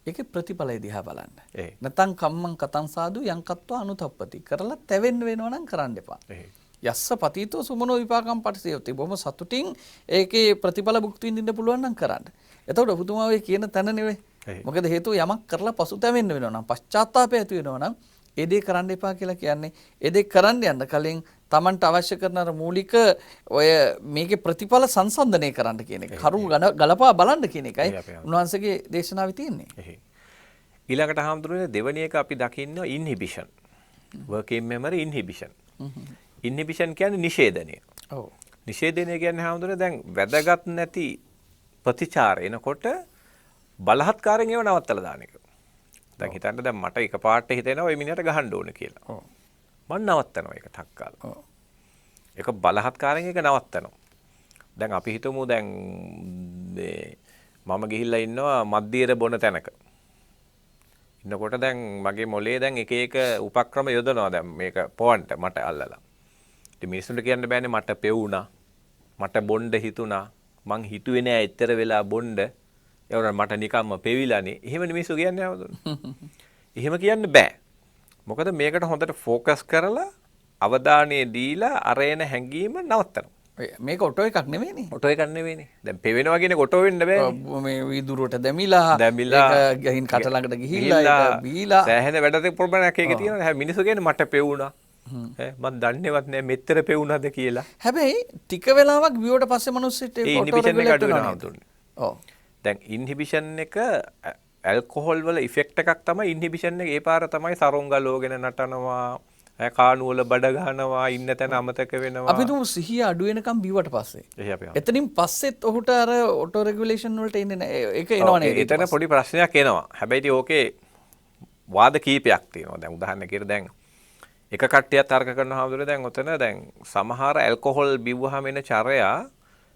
ඒකේ ප්‍රතිඵලය දිහා බලන්න. නැත්නම් කම්මං කතං සාදු යං කත්වා අනුතප්පති. කරලා තැවෙන්න වෙනවා නම් කරන්න එපා. යස්ස පතීතෝ සුමනෝ විපාකම් පටිසේවති. බොහොම සතුටින් ඒකේ ප්‍රතිඵල භුක්ති විඳින්න පුළුවන් නම් කරන්න. එතකොට ඔබතුමා කියන තැන නෙවෙයි. මොකද හේතුව යමක් කරලා පසුතැවෙන්න වෙනවා නම් පශ්චාත්තාපය ඇති වෙනවා නම් ඒ දේ කරන්න එපා කියලා කියන්නේ. ඒ දේ කරන්න යන්න කලින් Tamanට අවශ්‍ය කරන අර මූලික ඔය මේකේ ප්‍රතිඵල සංසන්දනය කරන්න කියන එක. කරුණු ගලපා බලන්න කියන එකයි උන්වහන්සේගේ දේශනාවේ තියෙන්නේ. ඊළඟට හාමුදුරනේ දෙවෙනි එක අපි දකින්න ඉන්හිබිෂන්. working memory inhibition. ඉන්හිබිෂන් කියන්නේ නිෂේධනය. ඔව්. නිෂේධනය කියන්නේ හාමුදුරනේ දැන් වැදගත් නැති ප්‍රතිචාර එනකොට බලහත්කාරයෙන් ඒව නවත්තලා දාන එක. දැන් හිතන්න දැන් මට එකපාරට හිතෙනවා ওই මිනිහට ගහන්න ඕන කියලා. ඔව්. මම නවත්තනවා ඒක ටක් කාලා. ඔව්. ඒක බලහත්කාරයෙන් ඒක නවත්තනවා. දැන් අපි හිතමු දැන් මම ගිහිල්ලා ඉන්නවා මද්දියර බොන තැනක. ඉන්නකොට දැන් මගේ මොලේ දැන් එක එක උපක්‍රම යොදනවා දැන් මේක පොවන්ට මට අල්ලලා. ඉතින් මිනිස්සුන්ට කියන්න බෑනේ මට පෙවුනා. මට බොණ්ඩ හිතුණා. මං හිතුවේ නෑ එච්චර වෙලා බොණ්ඩ. ඒ වුණා මට නිකම්ම පෙවිලානේ. එහෙමනේ මිනිස්සු කියන්නේ આવදුන. එහෙම කියන්න බෑ. මොකද මේකට හොඳට ફોකස් කරලා අවධානය දීලා අරේන හැංගීම නවත්තනවා. මේක ඔටෝ එකක් නෙවෙයිනේ. ඔටෝ එකක් නෙවෙයිනේ. දැන් පෙවෙනවා කියන එක ඔටෝ වෙන්න බෑනේ. මේ වීදුරුවට දැමිලා ඒක ගහින් කට ළඟට ගිහිල්ලා ඒක බීලා සෑහෙන වැඩ ප්‍රමාණයක් ඒකේ තියෙනවා. හැබැයි මිනිස්සු කියන්නේ මට පෙවුණා. මම දන්නේවත් නෑ මෙච්චර පෙවුණාද කියලා. හැබැයි ටික වෙලාවක් බියුවට පස්සේ මිනිස්සුන්ට ඒ ඉන්හිබිෂන් එක අඩු වෙනවා. ඔව්. දැන් ඉන්හිබිෂන් එක ඇල්කොහොල් වල ඉෆෙක්ට් එකක් තමයි ඉන්හිබිෂන් එක. ඒ පාර තමයි සරොංගලෝගෙන නටනවා, කානුවල බඩ ගහනවා, ඉන්න තැන අමතක වෙනවා. අපි තුමු සිහිය අඩු වෙනකම් බිව්වට පස්සේ. එහේ අපි. එතනින් පස්සෙත් ඔහුට අර ඔටෝ රෙගියුලේෂන් වලට එන්නේ නැහැ. ඒක එනවා නේද? එතන පොඩි ප්‍රශ්නයක් එනවා. හැබැයි ඉතින් ඕකේ වාද කීපයක් තියෙනවා. දැන් උදාහරණයකට දැන් එක කට්ටියක් තර්ක කරනවා හාමුදුරනේ දැන් ඔතන දැන් සමහර ඇල්කොහොල් බිව්වහම එන චරයා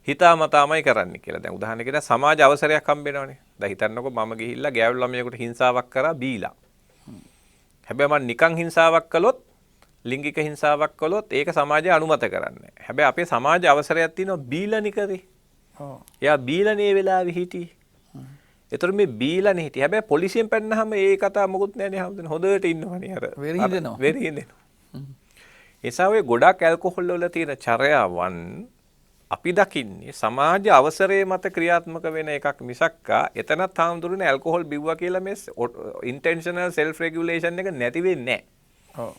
හිතාමතාමයි කරන්නේ කියලා. දැන් උදාහරණයකට සමාජ අවසරයක් හම්බ වෙනවනේ. දැන් හිතන්නකෝ මම ගිහිල්ලා ගෑවු ළමයෙකුට හිංසාවක් කරා බීලා. හැබැයි මම නිකන් හිංසාවක් කළොත් ලිංගික හිංසාවක් කළොත් ඒක සමාජය අනුමත කරන්නේ නැහැ. හැබැයි අපේ සමාජ අවසරයක් තියෙනවා බීලානේ කරේ. ඔව්. එයා බීලානේ වෙලාවෙ හිටියේ. ඒතර මේ බීලානේ හිටියේ. හැබැයි පොලිසියෙන් පැන්නහම ඒ කතාව මොකුත් නැහැනේ හැමදෙන. හොඳට ඉන්නවනේ අර. වෙරි හින්දෙනවා. ඒසා ඔය ගොඩක් ඇල්කොහොල් වල තියෙන චර්යාවන් අපි දකින්නේ සමාජ අවසරයේ මත ක්‍රියාත්මක වෙන එකක් මිසක්කා එතනත් හාමුදුරනේ ඇල්කොහොල් බිව්වා කියලා මේ ඉන්ටෙන්ෂනල් සෙල්ෆ් රෙගියුලේෂන් එක නැති වෙන්නේ නැහැ. ඔව්.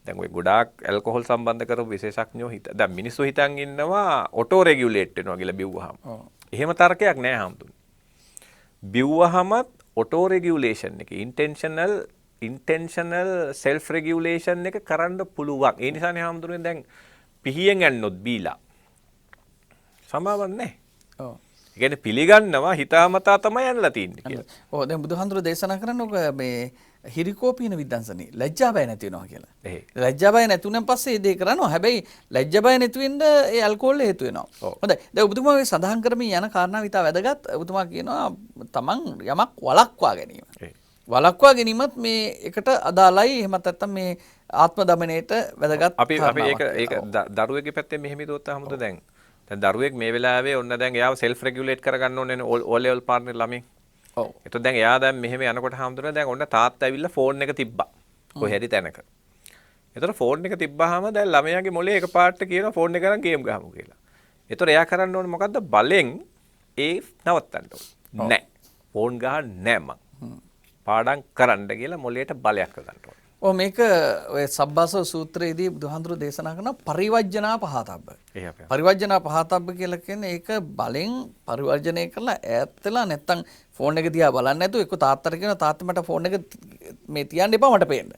දැන් ඔය ගොඩාක් ඇල්කොහොල් සම්බන්ධ කරපු විශේෂඥයෝ දැන් මිනිස්සු හිතන් ඉන්නවා ඔටෝ රෙගියුලේට් වෙනවා කියලා බිව්වහම. ඔව්. එහෙම තර්කයක් නැහැ හාමුදුරනේ. බිව්වහමත් ඔටෝ රෙගියුලේෂන් එක ඉන්ටෙන්ෂනල් සෙල්ෆ් රෙගියුලේෂන් එක කරන්න පුළුවන්. ඒ නිසානේ හාමුදුරනේ දැන් පිහියෙන් යන්නොත් බීලා සමාවක් නැහැ. ඔව්. ඒ කියන්නේ පිළිගන්නවා හිතාමතා තමයි යන්නලා තින්නේ කියලා. ඔව් දැන් බුදුහාමුදුරුවෝ දේශනා කරන්නේ මේ හිරිකෝපීන විද්දන්සනේ ලැජ්ජා බය නැති වෙනවා කියලා. ලැජ්ජා බය නැතුණන් පස්සේ ඒ දේ කරනවා. හැබැයි ලැජ්ජා බය නැති වෙන්න ඒ ඇල්කොහොල් හේතු වෙනවා. හොඳයි. දැන් ඔබතුමා මේ සඳහන් කරමින් යන කාරණාව ඉතා වැදගත්. ඔබතුමා කියනවා තමන් යමක් වළක්වා ගැනීම. වළක්වා ගැනීමත් මේ එකට අදාළයි. එහෙමත් නැත්නම් මේ ආත්ම දමනයේට වැදගත්. අපි ඒක දරුවෙක්ගේ පැත්තෙන් මෙහෙම හිතුවොත් අහමුද දැන් දරුවෙක් මේ වෙලාවේ ඔන්න දැන් එයාව සෙල්ෆ් රෙගියුලේට් කරගන්න ඕනේ ඕ ලෙවල් පාර්ට්නර් ළමයි. ඔව්. ඒතකොට දැන් එයා දැන් මෙහෙම යනකොට හාමුදුරනේ දැන් ඔන්න තාත්තා ඇවිල්ලා ෆෝන් එක තිබ්බා. කොහේ හරි තැනක. ඒතකොට ෆෝන් එක තිබ්බාම දැන් ළමයාගේ මොලේ එකපාරට කියනවා ෆෝන් එක අරන් ගේම් ගහමු කියලා. ඒතකොට එයා කරන්න ඕනේ මොකද්ද? බලෙන් ඒ නවත්තන්න ඕනේ. නෑ. ෆෝන් ගහන්න නෑ මං. පාඩම් කරන්න කියලා මොලේට බලයක් ගන්න ඕනේ. ඔව් මේක ඔය සබ්බාසව සූත්‍රයේදී බුදුහාඳුරු දේශනා කරන පරිවර්ජනා පහතබ්බ. පරිවර්ජනා පහතබ්බ කියලා කියන්නේ ඒක බලෙන් පරිවර්ජනය කරලා ඈත් වෙලා නැත්තම් ෆෝන් එක දිහා බලන්නේ නැතුව එක්ක තාත්තට කියන තාත්තා මට ෆෝන් එක මේ තියන්න එපා මට පේන්න.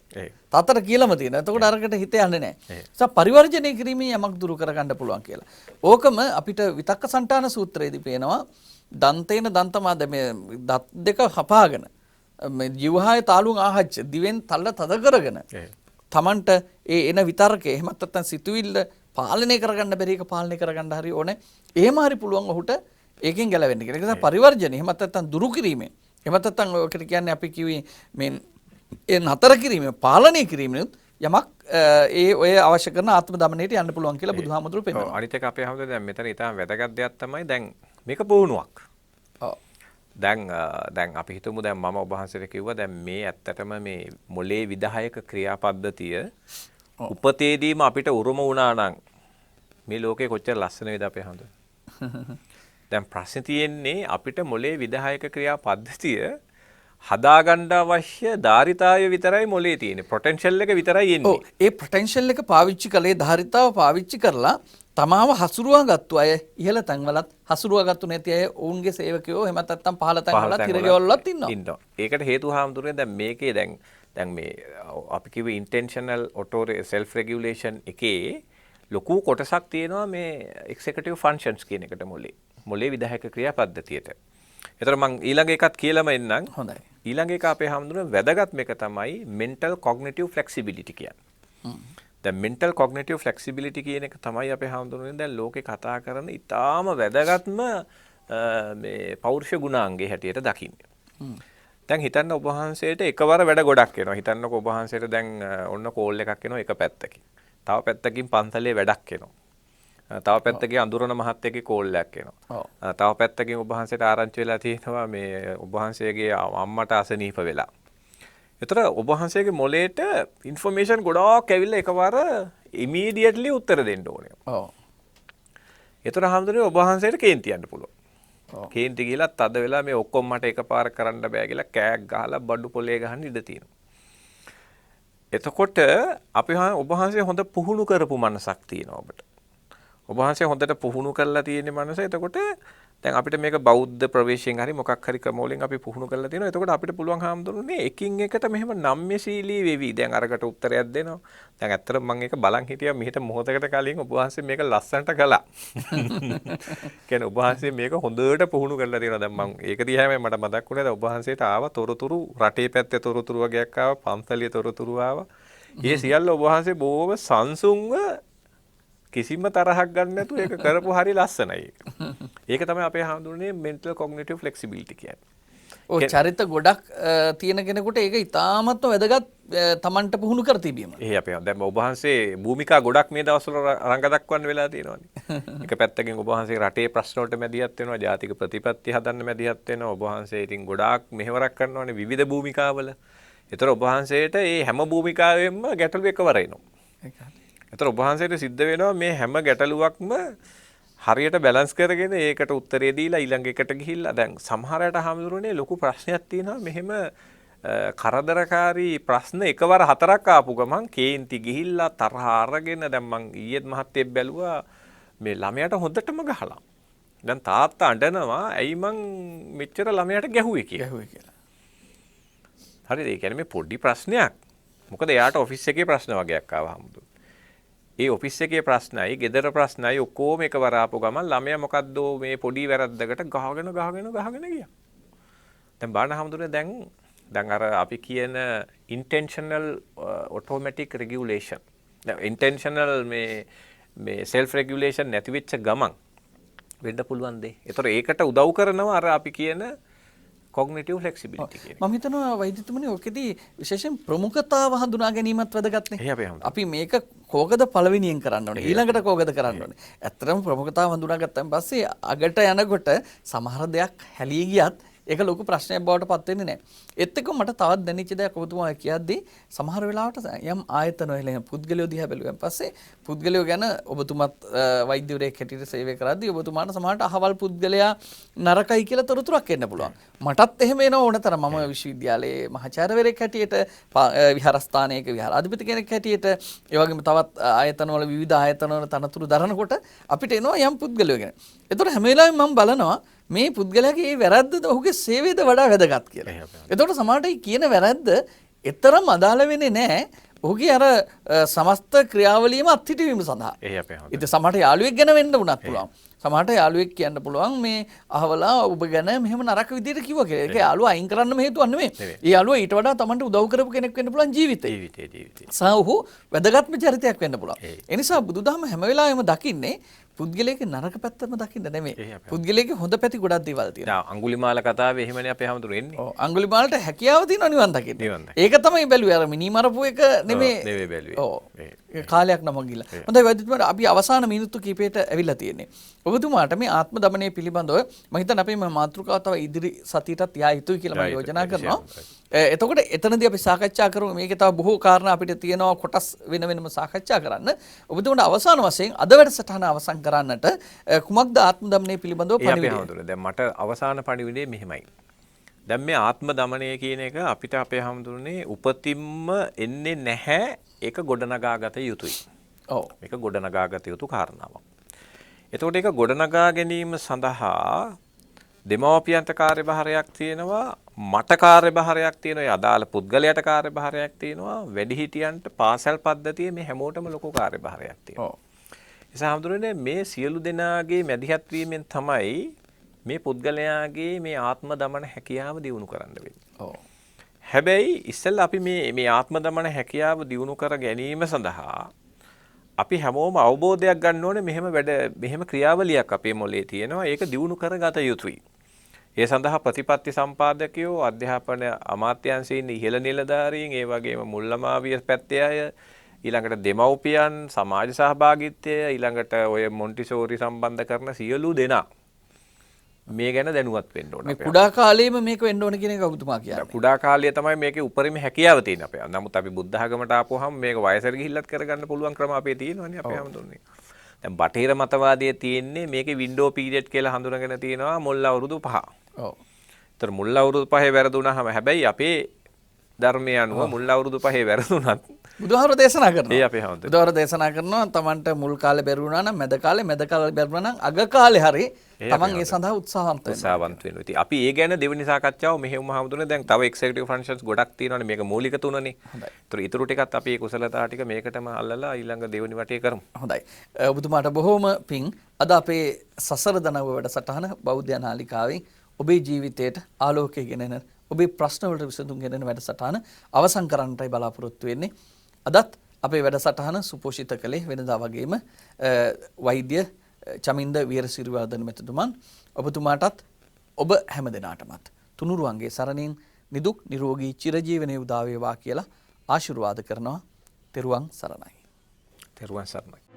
තාත්තට කියලාම තියෙනවා. එතකොට අරකට හිත යන්නේ නැහැ. ඒ පරිවර්ජනය කිරීමෙන් යමක් දුරු කරගන්න පුළුවන් කියලා. ඕකම අපිට විතක්ක සන්තාන සූත්‍රයේදී පේනවා දන්තේන දන්තමාද මේ දත් දෙක හපාගෙන ජීවහාය තාලුන් ආහච්ච දිවෙන් තල්ල තද කරගෙන තමන්ට ඒ එන විතරකේ එහෙමත් නැත්නම් සිතුවිල්ල පාලනය කරගන්න බැරි එක පාලනය කරගන්න හරි ඕනේ. එහෙම හරි පුළුවන් ඔහුට ඒකෙන් ගැලවෙන්න කියලා. ඒක තමයි පරිවර්ජන. එහෙමත් නැත්නම් දුරු කිරීමෙන්. එහෙමත් නැත්නම් ඔකට කියන්නේ අපි කිව්වේ මේ ඒ නතර කිරීමෙන් පාලනය කිරීමෙන් යමක් ඒ ඔය අවශ්‍ය කරන ආත්ම දමනයට යන්න පුළුවන් කියලා බුදුහාමුදුරුවෝ පෙන්නනවා. අනිත් එක අපේ හැමෝටම දැන් මෙතන ඊටම වැදගත් දෙයක් තමයි දැන් මේක පුහුණුවක්. ඔව්. දැන් අපි හිතමු දැන් මම ඔබ වහන්සේට කිව්වා දැන් මේ ඇත්තටම මේ මොලේ විදායක ක්‍රියාපද්ධතිය උපතේදීම අපිට උරුම වුණා නම් මේ ලෝකේ කොච්චර ලස්සන වේද අපේ හඳ. දැන් ප්‍රශ්නේ තියෙන්නේ අපිට මොලේ විදායක ක්‍රියාපද්ධතිය හදාගන්න අවශ්‍ය ධාරිතාවය විතරයි මොලේ තියෙන්නේ. පොටෙන්ෂල් එක විතරයි එන්නේ. ඔව් ඒ පොටෙන්ෂල් එක පාවිච්චි කළේ ධාරිතාව පාවිච්චි කරලා තමාව හසුරුවා ගත්තු අය ඉහළ තැන්වලත් හසුරුවා ගත්තු නැති අය ඔවුන්ගේ සේවකයෝ එහෙම නැත්නම් පහළ තැන්වලත් හිරගෙවල්ලත් ඉන්නවා. ඒකට හේතුව හාමුදුරනේ දැන් මේකේ දැන් මේ අපි කිව්වේ ඉන්ටෙන්ෂනල් ඔටෝ සෙල්ෆ් රෙගියුලේෂන් එකේ ලොකු කොටසක් තියෙනවා මේ එක්සිකියුටිව් ෆන්ක්ෂන්ස් කියන එකට මොලේ විදායක ක්‍රියාපද්ධතියට. ඒතර මම ඊළඟ එකත් කියලාම එන්නම්. හොඳයි. ඊළඟ එක අපේ හාමුදුරනේ වැදගත් මේක තමයි mental cognitive flexibility කියන්නේ. දැන් mental cognitive flexibility කියන එක තමයි අපේ හාමුදුරනේ දැන් ලෝකේ කතා කරන ඉතාම වැදගත්ම මේ පෞරුෂ ගුණාංගයේ හැටියට දකින්නේ. දැන් හිතන්න ඔබ වහන්සේට එකවර වැඩ ගොඩක් එනවා. හිතන්නකෝ ඔබ වහන්සේට දැන් ඔන්න කෝල් එකක් එනවා එක පැත්තකින්. තව පැත්තකින් පන්සලේ වැඩක් එනවා. තව පැත්තකින් අඳුරන මහත්තයෙක්ගේ කෝල් එකක් එනවා. තව පැත්තකින් ඔබ වහන්සේට ආරංචි වෙලා තියෙනවා මේ ඔබ වහන්සේගේ අම්මට අසනීප වෙලා. ඒතර ඔබ වහන්සේගේ මොලේට ইনফර්මේෂන් ගොඩාක් ඇවිල්ලා එකවර ඉමීඩියට්ලි උත්තර දෙන්න ඕනේ. ඔව්. ඒතර හැමදේම ඔබ වහන්සේට කේන්ති යන්න පුළුවන්. ඔව්. කේන්ති ගිහලා තද වෙලා මේ ඔක්කොම මට එකපාර කරන්න බෑ කියලා කෑක් ගහලා බඩු පොලේ ගහන්න ඉඩ තියෙනවා. එතකොට අපි ඔබ වහන්සේ හොඳ පුහුණු කරපු මනසක් තියෙනවා ඔබට. ඔබ වහන්සේ හොඳට පුහුණු කරලා තියෙන මනස. එතකොට දැන් අපිට මේක බෞද්ධ ප්‍රවේශයෙන් හරි මොකක් හරි ක්‍රමවලින් අපි පුහුණු කරලා තියෙනවා. එතකොට අපිට පුළුවන් හාමුදුරනේ එකින් එකට මෙහෙම නම්‍යශීලී වෙවි. දැන් අරකට උත්තරයක් දෙනවා. දැන් ඇත්තටම මම ඒක බලන් හිටියා මිහිට මොහොතකට කලින් ඔබ වහන්සේ මේක ලස්සනට කළා. කියන්නේ ඔබ වහන්සේ මේක හොඳට පුහුණු කරලා තියෙනවා. දැන් මම ඒක දිහාම මට මතක් වුණා. දැන් ඔබ වහන්සේට ආව තොරතුරු රටේ පැත්තේ තොරතුරු වගේක් ආවා. පන්සලේ තොරතුරු ආවා. ඒ සියල්ල ඔබ වහන්සේ බොහොම සංසුන්ව කිසිම තරහක් ගන්න නැතුව ඒක කරපු හරිය ලස්සනයි ඒක. ඒක තමයි අපේ හඳුනන්නේ mental cognitive flexibility කියන්නේ. ඔය චරිත ගොඩක් තියෙන කෙනෙකුට ඒක ඉතාමත්ම වැදගත් තමන්ට පුහුණු කර තිබීම. ඒ අපේ දැන් ඔබ වහන්සේ භූමිකා ගොඩක් මේ දවස්වල රංග දක්වන්න වෙලා තියෙනවානේ. එක පැත්තකින් ඔබ වහන්සේ රටේ ප්‍රශ්න වලට මැදිහත් වෙනවා, ජාතික ප්‍රතිපත්ති හදන්න මැදිහත් වෙනවා. ඔබ වහන්සේ ඉතින් ගොඩාක් මෙහෙවරක් කරනවානේ විවිධ භූමිකාවල. ඒතර ඔබ වහන්සේට මේ හැම භූමිකාවෙම ගැටලු එකවර එනවා. ඒතර ඔබ වහන්සේට සිද්ධ වෙනවා මේ හැම ගැටලුවක්ම හරියට බැලන්ස් කරගෙන ඒකට උත්තරේ දීලා ඊළඟ එකට ගිහිල්ලා දැන් සමහරකට හාමුදුරනේ ලොකු ප්‍රශ්නයක් තියෙනවා මෙහෙම කරදරකාරී ප්‍රශ්න එකවර 4ක් ආපු ගමන් කේන්ති ගිහිල්ලා තරහ අරගෙන දැන් මං ඊයේත් මහත්තයෙක් බැලුවා මේ ළමයාට හොඳටම ගහලා. දැන් තාත්තා අඬනවා ඇයි මං මෙච්චර ළමයාට ගැහුවේ කියලා. හරිද? ඒ කියන්නේ මේ පොඩි ප්‍රශ්නයක්. මොකද එයාට ඔෆිස් එකේ ප්‍රශ්න වගේක් ආවා හමුදුනේ. ඒ ඔෆිස් එකේ ප්‍රශ්නයි, ගෙදර ප්‍රශ්නයි ඔක්කොම එකවර ආපු ගමන් ළමයා මොකද්ද මේ පොඩි වැරද්දකට ගහගෙන ගියා. දැන් බාන හමුදුනේ දැන් අර අපි කියන intentional automatic regulation. දැන් intentional මේ self regulation නැති වෙච්ච ගමන් වෙන්න පුළුවන් දෙයක්. ඒතර ඒකට උදව් කරනවා අර අපි කියන cognitive flexibility කියන්නේ. මම හිතනවා වෛද්‍යතුමනි ඔකෙදී විශේෂයෙන් ප්‍රමුඛතාව හඳුනා ගැනීමත් වැදගත් නේ. අපි මේක කෝකද පළවෙනියෙන් කරන්න ඕනේ. ඊළඟට කෝකද කරන්න ඕනේ. ඇත්තටම ප්‍රමුඛතාව හඳුනා ගත්තන් පස්සේ අගට යනකොට සමහර දෙයක් හැලී ගියත් ඒක ලොකු ප්‍රශ්නයක් බවට පත් වෙන්නේ නැහැ. ඒත් එක්ක මට තවත් දැනෙච්ච දෙයක් ඔබතුමා කියද්දී සමහර වෙලාවට යම් ආයතන වල පුද්ගලයෝ දිහා බැලුවෙන් පස්සේ පුද්ගලයෝ ගැන ඔබතුමත් වෛද්‍යවරයෙක් හැටියට සේවය කරද්දී ඔබතුමාට සමහරට අහවල් පුද්ගලයා නරකයි කියලා තොරතුරක් එන්න පුළුවන්. මටත් එහෙම එන ඕනතරම් මම විශ්වවිද්‍යාලයේ මහාචාර්යවරයෙක් හැටියට විහාරස්ථානයක විහාරාධිපති කෙනෙක් හැටියට ඒ වගේම තවත් ආයතන වල විවිධ ආයතන වල තනතුරු දරනකොට අපිට එනවා යම් පුද්ගලයෝ ගැන. ඒතකොට හැම වෙලාවෙම මම බලනවා මේ පුද්ගලයාගේ මේ වැරද්දද ඔහුගේ සේවයද වඩා වැදගත් කියලා. එතකොට සමහරට කියන වැරද්ද එතරම් අදාළ වෙන්නේ නැහැ. ඔහුගේ අර සමස්ත ක්‍රියාවලියම අත්හිටවීම සඳහා. ඉතින් සමහරට යාළුවෙක් ගැන වෙන්න උනත් පුළුවන්. සමහරට යාළුවෙක් කියන්න පුළුවන් මේ අහවලා ඔබ ගැන මෙහෙම නරක විදිහට කිව්වා කියලා. ඒක යාළුවා අයින් කරන්නම හේතුවක් නෙමෙයි. ඒ යාළුවා ඊට වඩා Tamanට උදව් කරපු කෙනෙක් වෙන්න පුළුවන් ජීවිතේ. සහ ඔහු වැදගත්ම චරිතයක් වෙන්න පුළුවන්. ඒ නිසා බුදුදහම හැම වෙලාවෙම දකින්නේ පුද්ගලයාගේ නරක පැත්තම දකින්න නෙමෙයි. පුද්ගලයාගේ හොඳ පැති ගොඩක් දේවල් තියෙනවා. දැන් අඟුලිමාල කතාවේ එහෙමනේ අපේ හැමතුරු එන්නේ. ඔව් අඟුලිමාලට හැකියාව තියෙනවා නිවන් දකින්න. ඒක තමයි බැලුවේ. අර මිනිමරපු එක නෙමෙයි. නෙමෙයි බැලුවේ. ඔව්. කාලයක් නම ගිහලා. හොඳයි වෛද්‍යතුමාට අපි අවසාන මිනිත්තු කිහිපයට ඇවිල්ලා තියෙන්නේ. ඔබතුමාට මේ ආත්ම දමනය පිළිබඳව මම හිතන්නේ අපේ මාතෘකාව තව ඉදිරි සතියටත් යා යුතුයි කියලා මම යෝජනා කරනවා. එතකොට එතනදී අපි සාකච්ඡා කරමු මේකේ තව බොහෝ කාරණා අපිට තියෙනවා කොටස් වෙන වෙනම සාකච්ඡා කරන්න. ඔබතුමාට අවසාන වශයෙන් අද වැඩසටහන අවසන් කරන්නට කුමක්ද ආත්ම දමනය පිළිබඳව පණිවිඩය? දැන් මට අවසාන පණිවිඩය මෙහෙමයි. දැන් මේ ආත්ම දමනය කියන එක අපිට අපේ හැමතුරුනේ උපතින්ම එන්නේ නැහැ. ඒක ගොඩනගාගත යුතුයි. ඔව්. මේක ගොඩනගාගත යුතු කාරණාවක්. එතකොට ඒක ගොඩනගා ගැනීම සඳහා දෙමව්පියන්ට කාර්යභාරයක් තියෙනවා, මට කාර්යභාරයක් තියෙනවා, ඒ අදාළ පුද්ගලයාට කාර්යභාරයක් තියෙනවා, වැඩිහිටියන්ට පාසල් පද්ධතියේ මේ හැමෝටම ලොකු කාර්යභාරයක් තියෙනවා. ඒ සාහඳුරනේ මේ සියලු දෙනාගේ මැදිහත් වීමෙන් තමයි මේ පුද්ගලයාගේ මේ ආත්ම දමන හැකියාව දියුණු කරන්න වෙන්නේ. හැබැයි ඉස්සෙල්ලා අපි මේ ආත්ම දමන හැකියාව දියුණු කර ගැනීම සඳහා අපි හැමෝම අවබෝධයක් ගන්න ඕනේ මෙහෙම ක්‍රියාවලියක් අපේ මොලේ තියෙනවා. ඒක දියුණු කරගත යුතුයි. ඒ සඳහා ප්‍රතිපත්ති සම්පාදකයෝ, අධ්‍යාපන අමාත්‍යාංශයේ ඉන්න ඉහළ නිලධාරීන්, ඒ වගේම මුල්ලමාවිය පැත්තේ අය, ඊළඟට දෙමව්පියන්, සමාජ සහභාගීත්වය, ඊළඟට ඔය මොන්ටිසෝරි සම්බන්ධ කරන සියලු දෙනා මේ ගැන දැනුවත් වෙන්න ඕනේ. මේ කුඩා කාලේම මේක වෙන්න ඕනේ කියන එක ඔබතුමා කියන්නේ. කුඩා කාලයේ තමයි මේකේ උපරිම හැකියාව තියෙන අපේ. නමුත් අපි බුද්ධ ධර්මයට ආපුවාම මේක වයසට ගිහිල්ලත් කරගන්න පුළුවන් ක්‍රම අපේ තියෙනවානේ අපේ හැමතුන්නේ. දැන් බටහිර මතවාදයේ තියෙන්නේ මේකේ වින්ඩෝ පීරියඩ් කියලා හඳුනගෙන තියෙනවා මුල් අවුරුදු 5. ඔව්. ඒතර මුල් අවුරුදු 5 වැරදුනහම හැබැයි අපේ ධර්මය අනුව මුල් අවුරුදු 5 වැරදුනත් බුදුහාර දේශනා කරනවා. ඒ අපේ හැමෝටම. බුදුහාර දේශනා කරනවා තමන්ට මුල් කාලේ බැරුණා නම් මැද කාලේ බැරුණා නම් අග කාලේ හරි තමන් ඒ සඳහා උත්සාහවන්ත වෙනවා. උත්සාහවන්ත වෙනවා. ඉතින් අපි ඒ ගැන දෙවෙනි සාකච්ඡාව මෙහෙම හමුදුනේ දැන් තව එක්සිකියුටිව් ෆන්ක්ෂන්ස් ගොඩක් තියෙනවානේ මේක මූලික තුනනේ. ඒතර ඊටු ටිකත් අපි ඒ කුසලතා ටික මේකටම අල්ලලා ඊළඟ දෙවෙනි වටේ කරමු. හොඳයි. ඔබතුමාට බොහෝම පිං. අද අපේ සසර දනව වැඩසටහන බෞද්ධ නාලිකාවෙන් ඔබේ ජීවිතයට ආලෝකය ගෙනෙන ඔබේ ප්‍රශ්න වලට විසඳුම් ගෙනෙන වැඩසටහන අවසන් කරන්නටයි බලාපොරොත්තු වෙන්නේ. අදත් අපේ වැඩසටහන සුපෝෂිත කළේ වෙනදා වගේම වෛද්‍ය චමින්ද වීරසිරිවර්ධන මෙතුමන්. ඔබතුමාටත් ඔබ හැම දෙනාටමත් තුනුරුවන්ගේ සරණින් නිදුක් නිරෝගී චිරජීවනයේ උදා වේවා කියලා ආශිර්වාද කරනවා. තෙරුවන් සරණයි. තෙරුවන් සරණයි.